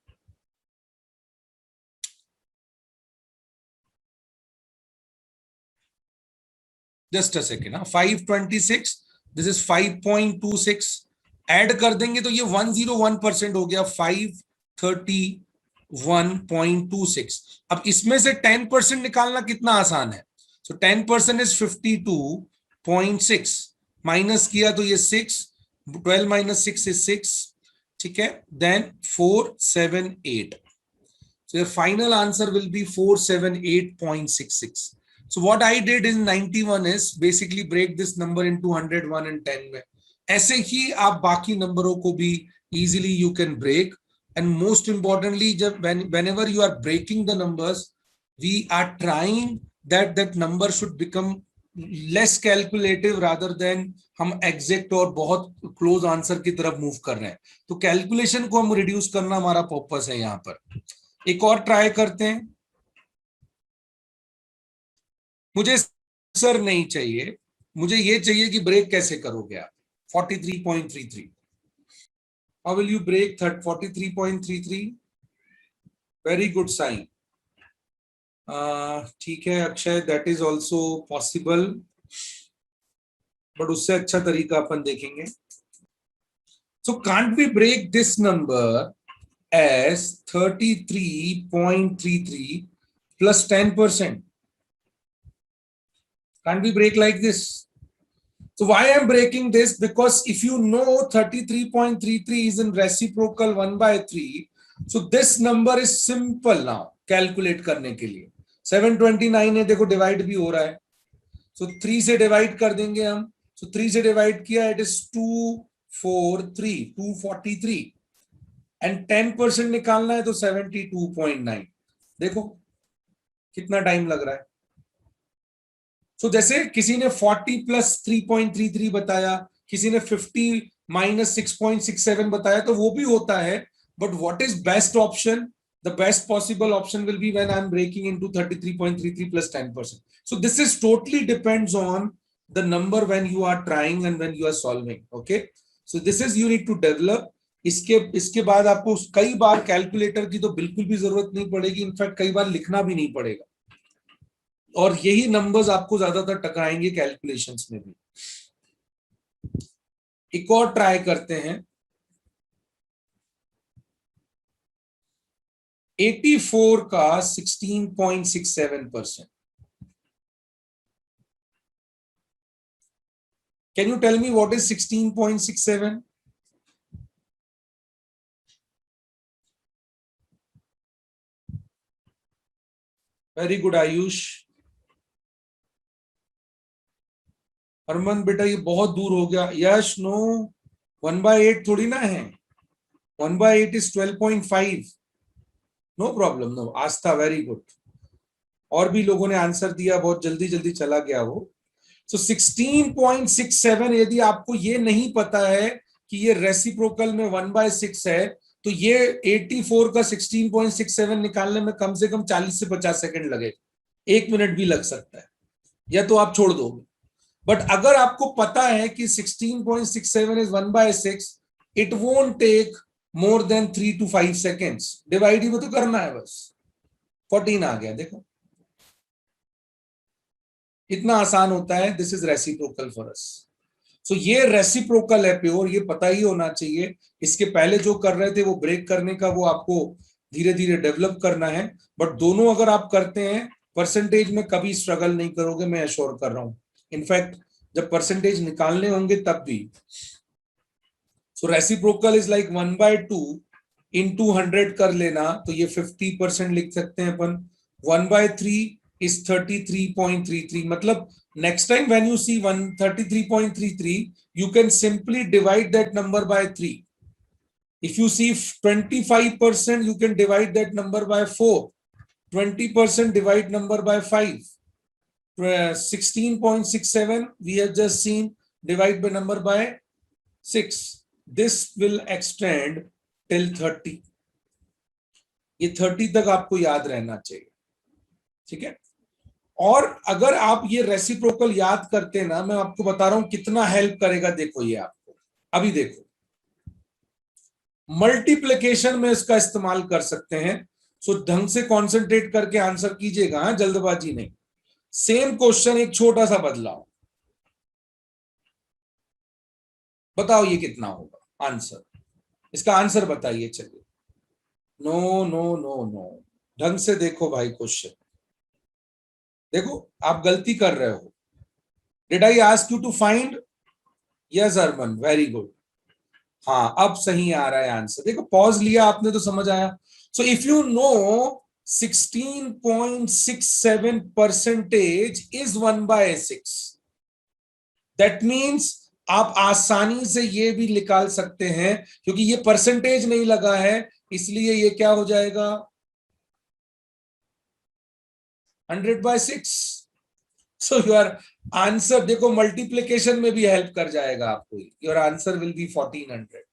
Just a second. 526. This is 5.26. Add कर देंगे तो ये 101% हो गया, 531.26. अब इसमें से 10% निकालना कितना आसान है. सो 10% इज 52.6. माइनस किया तो ये 6. 12 minus 6 is 6. ठीक है, then 478. So your final answer will be 478.66. So what I did in 91 is basically break this number into 100, 1 and 10 में. ऐसे ही आप बाकी नंबरों को भी easily you can break. And most importantly, जब whenever you are breaking the numbers, we are trying that number should become less calculative rather than हम exact और बहुत close answer की तरफ move कर रहे हैं. तो calculation को हम reduce करना हमारा purpose है यहाँ पर. एक और try करते हैं. मुझे आंसर नहीं चाहिए, मुझे ये चाहिए कि ब्रेक कैसे करोगे आप. 43.33. How will you break 43.33? Very good sign. ठीक है Akshay, that is also possible, but उससे अच्छा तरीका अपन देखेंगे. So can't we break this number as 33.33 plus 10%? Can't we break like this? So why I'm breaking this? Because if you know 33.33 is in reciprocal 1/3, so this number is simple now calculate करने के लिए. 729 है, देखो डिवाइड भी हो रहा है. So 3 से डिवाइड कर देंगे हम. So 3 से डिवाइड किया, it is 243. एंड 10% निकालना है तो 72.9। देखो कितना टाइम लग रहा है। सो जैसे किसी ने 40 प्लस 3.33 बताया, किसी ने 50 माइनस 6.67 बताया, तो वो भी होता है। But what is best option? The best possible option will be when I'm breaking into 33.33 plus 10%. So this is totally depends on the number when you are trying and when you are solving. Okay, so this is you need to develop. इसके बाद आपको कई बार कैलकुलेटर की तो बिल्कुल भी जरूरत नहीं पड़ेगी, इनफैक्ट कई बार लिखना भी नहीं पड़ेगा, और यही नंबर्स आपको ज्यादातर टकराएंगे कैलकुलेशंस में भी। एक और ट्राई करते हैं। 84 का 16.67%। Can you tell me what is 16.67? Very good, Ayush. Harman बेटा ये बहुत दूर हो गया। यश नो, 1/8 थोड़ी ना है, 1/8 is 12.5। No problem, no. Aastha, very good. और भी लोगों ने आंसर दिया, बहुत जल्दी जल्दी चला गया वो। सो 16.67, यदि आपको ये नहीं पता है कि ये रेसिप्रोकल में 1/6 है, तो ये 84 का 16.67 निकालने में कम से कम 40 से 50 सेकंड लगे, 1 मिनट भी लग सकता है, या तो आप छोड़ दोगे। बट अगर आपको पता है कि 16.67 is 1/6, it won't take more than 3 to 5 seconds। Divide ही वो तो करना है बस। 14 आ गया, देखो इतना आसान होता है। This is reciprocal for us. So ये रेसिप्रोकल है प्योर, ये पता ही होना चाहिए। इसके पहले जो कर रहे थे वो ब्रेक करने का, वो आपको धीरे धीरे डेवलप करना है। बट दोनों अगर आप करते हैं, परसेंटेज में कभी स्ट्रगल नहीं करोगे, मैं एश्योर कर रहा हूं। इनफैक्ट जब परसेंटेज निकालने होंगे तब भी। सो रेसिप्रोकल इज लाइक 1/2 into 100 कर लेना, तो ये 50% लिख सकते हैं अपन। 1/3 is 33.33। मतलब next time when you see 133.33, you can simply divide that number by 3. If you see 25%, you can divide that number by 4. 20% divide number by 5. 16.67 we have just seen, divide by number by 6. This will extend till 30। ये 30 तक आपको याद रहना चाहिए, ठीक है। और अगर आप ये रेसिप्रोकल याद करते ना, मैं आपको बता रहा हूं कितना हेल्प करेगा। देखो ये आपको अभी देखो, मल्टीप्लिकेशन में इसका इस्तेमाल कर सकते हैं। सो ढंग से कंसंट्रेट करके आंसर कीजिएगा, हाँ, जल्दबाजी नहीं। सेम क्वेश्चन एक छोटा सा बदलाव, बताओ ये कितना होगा आंसर। इसका आंसर बताइए। चलिए, नो नो नो नो, ढंग से देखो भाई क्वेश्चन। देखो आप गलती कर रहे हो। Did I ask you to find? Yes Arman, very good. हाँ अब सही आ रहा है आंसर। देखो पॉज लिया आपने तो समझ आया। सो if you know 16.67% is 1/6, that means आप आसानी से ये भी निकाल सकते हैं, क्योंकि ये परसेंटेज नहीं लगा है, इसलिए ये क्या हो जाएगा, 100/6। सो योर आंसर, देखो मल्टीप्लिकेशन में भी हेल्प कर जाएगा आपको। Your answer will B 1400।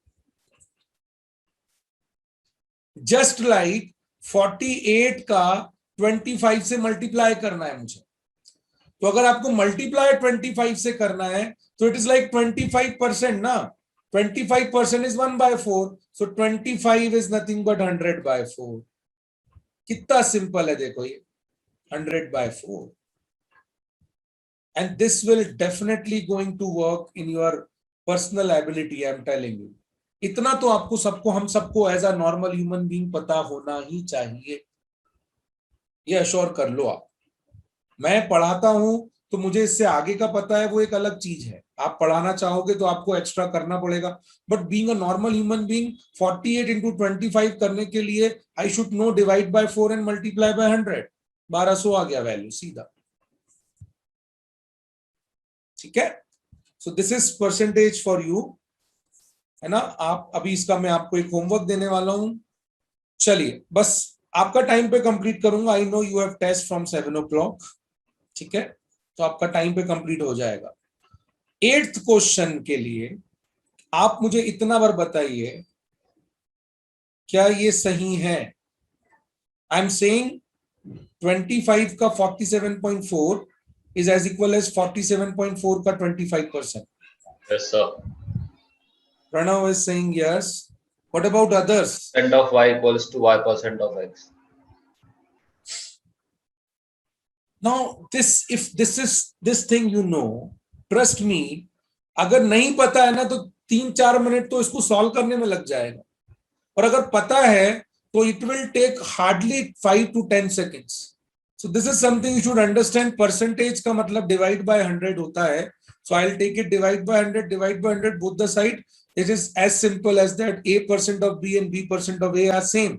Just like 48 का 25 से मल्टीप्लाई करना है मुझे, तो अगर आपको मल्टीप्लाई 25 से करना है तो इट इज लाइक 25% ना। 25% is 1/4, so 25 is nothing but 100/4। कितना सिंपल है देखो ये, 100/4। and this will definitely going to work in your personal ability, I am telling you। इतना तो आपको सबको, हम सबको as a normal human being पता होना ही चाहिए, ये अश्योर कर लो आप। मैं पढ़ाता हूं तो मुझे इससे आगे का पता है, वो एक अलग चीज है। आप पढ़ाना चाहोगे तो आपको एक्स्ट्रा करना पड़ेगा, but being a normal human being 48 into 25 करने के लिए I should know divide by 4 and multiply by 100। 1200 आ गया वैल्यू सीधा, ठीक है। So this is percentage for you. है ना। आप अभी इसका मैं आपको एक होमवर्क देने वाला हूं। चलिए बस आपका टाइम पे कंप्लीट करूंगा। I know you have test from 7 o'clock, ठीक है, तो आपका टाइम पे कंप्लीट हो जाएगा। 8th क्वेश्चन के लिए आप मुझे इतना बार बताइए, क्या ये सही है? आई एम सेइंग 25 का 47.4 is as equal as 47.4 का 25%. Yes, sir. Pranav is saying yes. What about others? Percent of y equals to y percent of x. Now if this is this thing, you know, trust me, अगर नहीं पता है ना तो 3-4 मिनट तो इसको सॉल्व करने में लग जाएगा, और अगर पता है तो it will take hardly 5 to 10 seconds. So this is something you should understand. Percentage का मतलब divide by 100 होता है. So I'll take it divide by 100 both the side. It is as simple as that. A% of B and B% of A are same.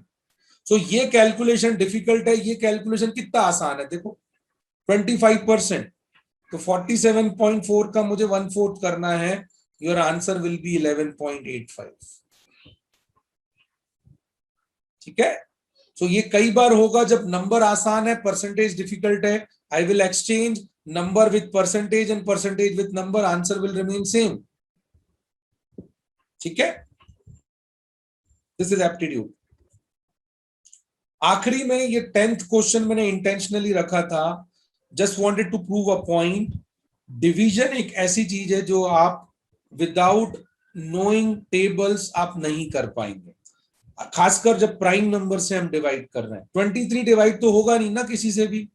So ये calculation difficult है, ये calculation कितना आसान है देखो, 25%. तो 47.4 का मुझे 1/4 करना है. Your answer will be 11.85. ठीक है। सो ये कई बार होगा जब नंबर आसान है, परसेंटेज डिफिकल्ट है. I will exchange number with percentage and percentage with number, answer will remain same. ठीक है, दिस इज एप्टीट्यूड. आखिरी में ये 10th क्वेश्चन मैंने इंटेंशनली रखा था, just wanted to prove a point. Division एक ऐसी चीज है जो आप विदाउट नोइंग टेबल्स आप नहीं कर पाएंगे, खासकर जब प्राइम नंबर से हम डिवाइड कर रहे हैं. 23 डिवाइड तो होगा नहीं ना किसी से भी,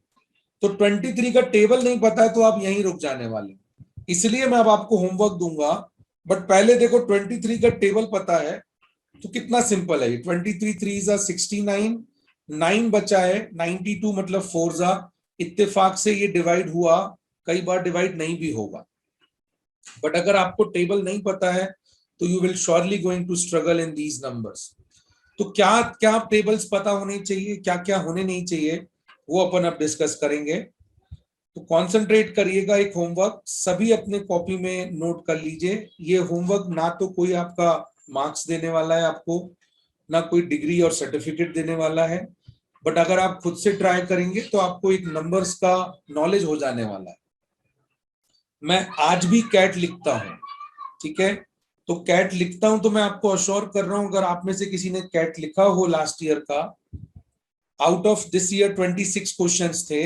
तो 23 का टेबल नहीं पता है तो आप यहीं रुक जाने वाले. इसलिए मैं अब आपको होमवर्क दूंगा, बट पहले देखो 23 का टेबल पता है तो कितना सिंपल है. 23 3 69, 9 बचा है, 92 मतलब 4 इत्तेफाक से ये डिवाइड हुआ. कई बार डिवाइड नहीं भी होगा, बट अगर आपको टेबल नहीं पता है तो you will surely going to struggle in these numbers. तो क्या क्या टेबल्स पता होने चाहिए, क्या क्या होने नहीं चाहिए, वो अपन अब डिस्कस करेंगे. तो कंसंट्रेट करिएगा. एक होमवर्क सभी अपने कॉपी में नोट कर लीजिए. ये होमवर्क ना तो कोई आपका मार्क्स देने वाला है आपको, ना कोई डिग्री और सर्टिफिकेट देने वाला है, बट अगर आप खुद से ट्राई करेंगे तो आपको एक नंबर्स का नॉलेज हो जाने वाला है. मैं आज भी कैट लिखता हूं, ठीक है, तो कैट लिखता हूं तो मैं आपको अश्योर कर रहा हूं, अगर आप में से किसी ने कैट लिखा हो लास्ट ईयर का, out of this year 26 questions थे.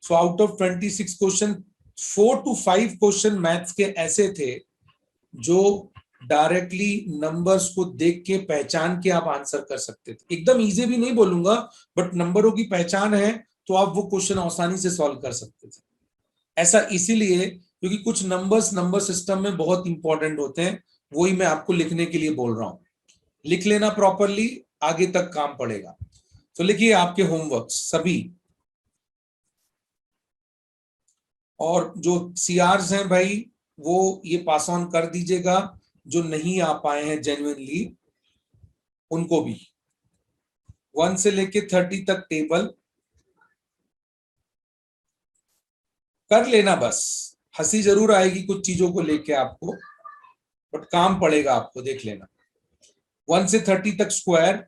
So out of 26 question 4 to 5 question maths के ऐसे थे जो डायरेक्टली नंबर्स को देख के पहचान के आप आंसर कर सकते थे. एकदम इजी भी नहीं बोलूंगा, बट नंबरों की पहचान है तो आप वो क्वेश्चन आसानी से सॉल्व कर सकते थे. ऐसा इसीलिए क्योंकि कुछ नंबर्स नंबर सिस्टम में बहुत इंपॉर्टेंट होते हैं, वही मैं आपको लिखने के लिए बोल रहा हूं. लिख लेना प्रॉपरली, आगे तक काम पड़ेगा. तो लिखिए आपके होमवर्क सभी, और जो सीआरस हैं भाई वो ये पास ऑन कर दीजिएगा. जो नहीं आ पाए हैं जेन्युइनली उनको भी 1 से लेके 30 तक टेबल कर लेना. बस हंसी जरूर आएगी कुछ चीजों को लेके आपको, बट काम पड़ेगा आपको. देख लेना 1 से 30 तक स्क्वायर,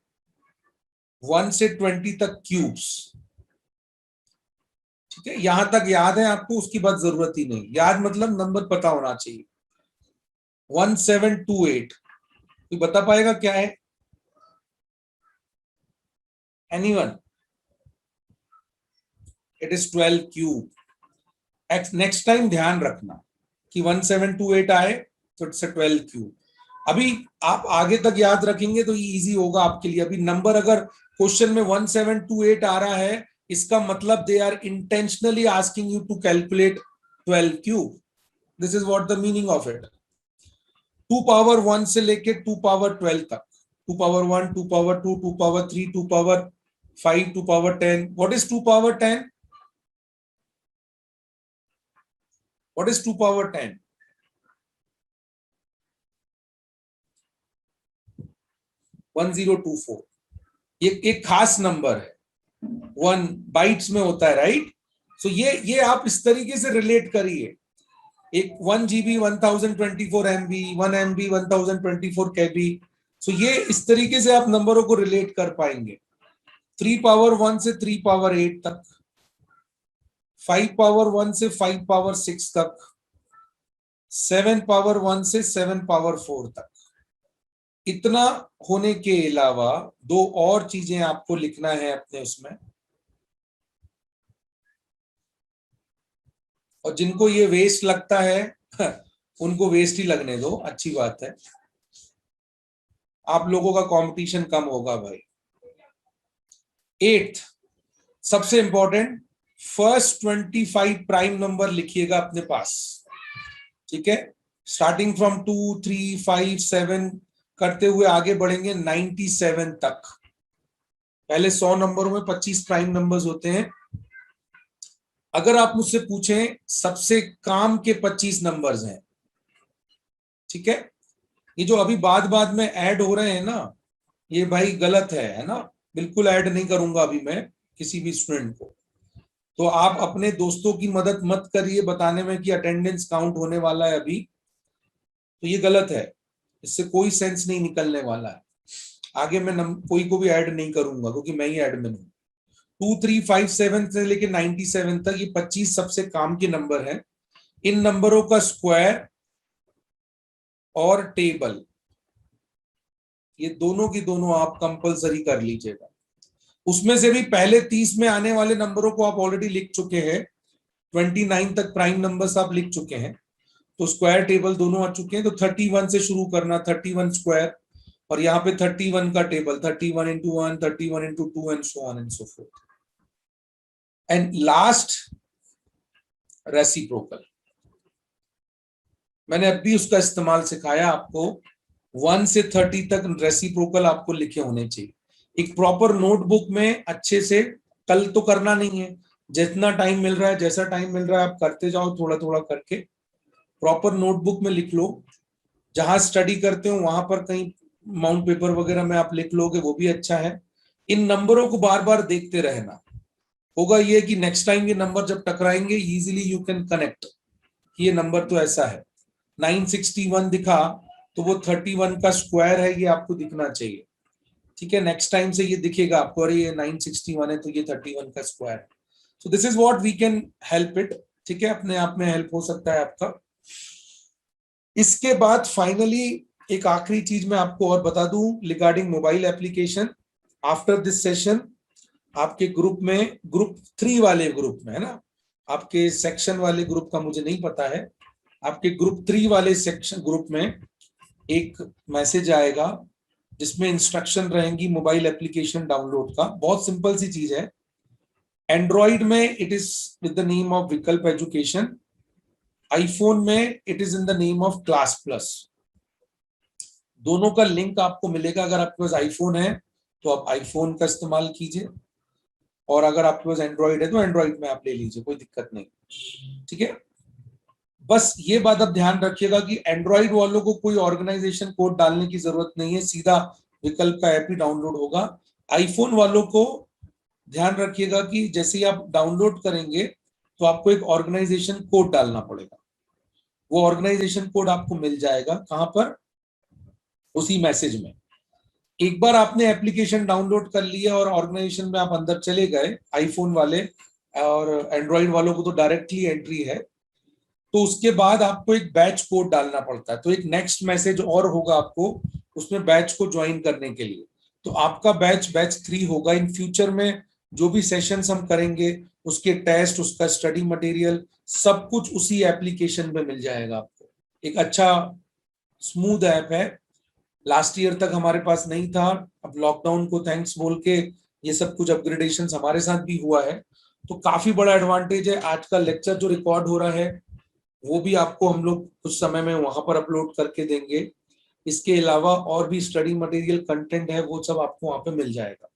1 से 20 तक क्यूब्स. ठीक है, यहां तक याद है आपको, उसकी बात जरूरत ही नहीं. याद मतलब नंबर पता होना चाहिए. 1728 कोई बता पाएगा क्या है? Anyone? It is 12 cube. Next time ध्यान रखना कि 1728 आए तो इट्स 12 क्यूब. अभी आप आगे तक याद रखेंगे तो ये इजी होगा आपके लिए. अभी नंबर अगर क्वेश्चन में 1728 आ रहा है, इसका मतलब they are intentionally asking you to calculate 12 cube. This is what the meaning of it. 2 power 1 से लेके 2 पावर 12 तक, 2 power 1, 2 power 2, 2 power 3, 2 power 5, 2 power 10. What is 2 power 10? What is 2 power 10? (1024). ये एक खास नंबर है, 1 बाइट्स में होता है, राइट? सो ये आप इस तरीके से रिलेट करिए. एक 1 GB 1024 MB, 1 MB 1024 KB। सो ये इस तरीके से आप नंबरों को रिलेट कर पाएंगे। 3 पावर 1 से 3 पावर 8 तक, 5 पावर 1 से 5 पावर 6 तक, 7 पावर 1 से 7 पावर 4 तक। इतना होने के अलावा दो और चीजें आपको लिखना है अपने उसमें, और जिनको ये वेस्ट लगता है उनको वेस्ट ही लगने दो, अच्छी बात है, आप लोगों का कंपटीशन कम होगा भाई। 8th सबसे इंपॉर्टेंट, फर्स्ट 25 प्राइम नंबर लिखिएगा अपने पास, ठीक है। स्टार्टिंग फ्रॉम 2, 3, 5, 7 करते हुए आगे बढ़ेंगे 97 तक। पहले 100 नंबरों में 25 प्राइम नंबर्स होते हैं। अगर आप मुझसे पूछें सबसे काम के 25 नंबर्स हैं, ठीक है, ये जो अभी बाद में ऐड हो रहे हैं ना, ये भाई गलत है ना, बिल्कुल ऐड नहीं करूंगा अभी मैं किसी भी स्टूडेंट को। तो आप अपने दोस्तों की मदद मत करिए बताने में कि अटेंडेंस काउंट होने वाला है अभी, तो ये गलत है, इससे कोई सेंस नहीं निकलने वाला है। आगे मैं कोई को भी ऐड नहीं करूंगा क्योंकि मैं ही एडमिन हूं। 2, 3, 5, 7 से लेके 97 तक ये 25 सबसे काम के नंबर हैं। इन नंबरों का स्क्वायर और टेबल, ये दोनों की दोनों आप कंपलसरी कर लीजिएगा। उसमें से भी पहले 30 में आने वाले नंबरों को आप ऑलरेडी लिख चुके हैं, 29 तक प्राइम नंबर्स आप लिख चुके हैं, तो स्क्वायर टेबल दोनों आ चुके हैं। तो 31 से शुरू करना, 31 स्क्वायर, और यहाँ पे 31 का table, 31 into 1, 31 into 2 and so on and so forth. And last, reciprocal. मैंने अभी उसका इस्तेमाल सिखाया आपको। 1 से 30 तक रेसिप्रोकल आपको लिखे होने चाहिए एक प्रॉपर नोटबुक में अच्छे से। कल तो करना नहीं है, जितना टाइम मिल रहा है, जैसा टाइम मिल रहा है आप करते जाओ, थोड़ा थोड़ा करके प्रॉपर नोटबुक में लिख लो। जहां स्टडी करते हो वहां पर कहीं माउंट पेपर वगैरह में आप लिख लोगे, वो भी अच्छा है। इन नंबरों को बार बार देखते रहना, होगा ये कि नेक्स्ट टाइम ये नंबर जब टकराएंगे इजीली यू कैन कनेक्ट, ये नंबर तो ऐसा है। 961 दिखा तो वो 31 का स्क्वायर है, ये आपको दिखना चाहिए, ठीक है। नेक्स्ट टाइम से ये दिखेगा आपको, अरे ये 961 है तो ये 31 का स्क्वायर है। So this is what we can help it, ठीक है, अपने आप में हेल्प हो सकता है आपका। इसके बाद फाइनली एक आखिरी चीज मैं आपको और बता दूं regarding mobile application. After this session आपके ग्रुप में, ग्रुप 3 वाले ग्रुप में है ना, आपके सेक्शन वाले ग्रुप का मुझे नहीं पता है, आपके ग्रुप 3 वाले सेक्शन ग्रुप में एक मैसेज आएगा जिसमें इंस्ट्रक्शन रहेंगी मोबाइल एप्लीकेशन डाउनलोड का। बहुत सिंपल सी चीज है। एंड्रॉइड में it is with the name of विकल्प एजुकेशन, आईफोन में it is in the name of class plus. दोनों का लिंक आपको मिलेगा। अगर आपके पास आईफोन है तो आप आईफोन का इस्तेमाल कीजिए, और अगर आपके पास एंड्रॉइड है तो एंड्रॉइड में आप ले लीजिए, कोई दिक्कत नहीं, ठीक है। बस ये बात आप ध्यान रखिएगा कि एंड्रॉइड वालों को कोई ऑर्गेनाइजेशन कोड डालने की जरूरत नहीं है, सीधा विकल्प का ऐप ही डाउनलोड होगा। आईफोन वालों को ध्यान रखिएगा कि जैसे ही आप डाउनलोड करेंगे तो आपको एक ऑर्गेनाइजेशन कोड डालना पड़ेगा। वो ऑर्गेनाइजेशन कोड आपको मिल जाएगा, कहां पर, उसी मैसेज में। एक बार आपने एप्लीकेशन डाउनलोड कर लिया और ऑर्गेनाइजेशन में आप अंदर चले गए, आईफोन वाले और एंड्रॉइड वालों को तो डायरेक्टली एंट्री है, तो उसके बाद आपको एक बैच कोड डालना पड़ता है। तो एक नेक्स्ट मैसेज और होगा आपको उसमें बैच को ज्वाइन करने के लिए। तो आपका बैच 3 होगा। इन फ्यूचर में जो भी सेशंस हम करेंगे उसके टेस्ट, उसका स्टडी मटेरियल, सब कुछ उसी एप्लीकेशन में मिल जाएगा आपको। एक अच्छा स्मूथ ऐप है, लास्ट ईयर तक हमारे पास नहीं था, अब लॉकडाउन को थैंक्स बोल के ये सब कुछ अपग्रेडेशन हमारे साथ भी हुआ है, तो काफी बड़ा एडवांटेज है। आज का लेक्चर जो रिकॉर्ड हो रहा है वो भी आपको हम लोग कुछ समय में वहां पर अपलोड करके देंगे। इसके अलावा और भी स्टडी मटेरियल कंटेंट है, वो सब आपको वहां पे मिल जाएगा,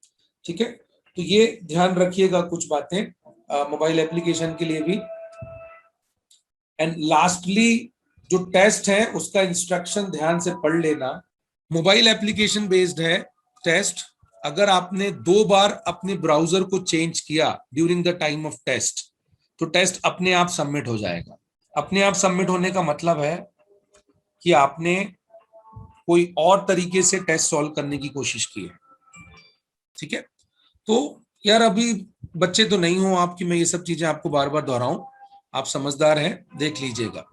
ठीक है। तो ये ध्यान रखिएगा कुछ बातें मोबाइल एप्लीकेशन के लिए भी। एंड लास्टली जो टेस्ट है उसका इंस्ट्रक्शन ध्यान से पढ़ लेना। मोबाइल एप्लीकेशन बेस्ड है टेस्ट। अगर आपने 2 बार अपने ब्राउजर को चेंज किया during the time of test तो टेस्ट अपने आप सबमिट हो जाएगा। अपने आप सबमिट होने का मतलब है कि आपने कोई और तरीके से टेस्ट सॉल्व करने की कोशिश की है। ठीक है, तो यार अभी बच्चे तो नहीं हो आपकी, मैं ये सब चीजें आपको बार बार दोहराऊं, आप समझदार हैं, देख लीजिएगा।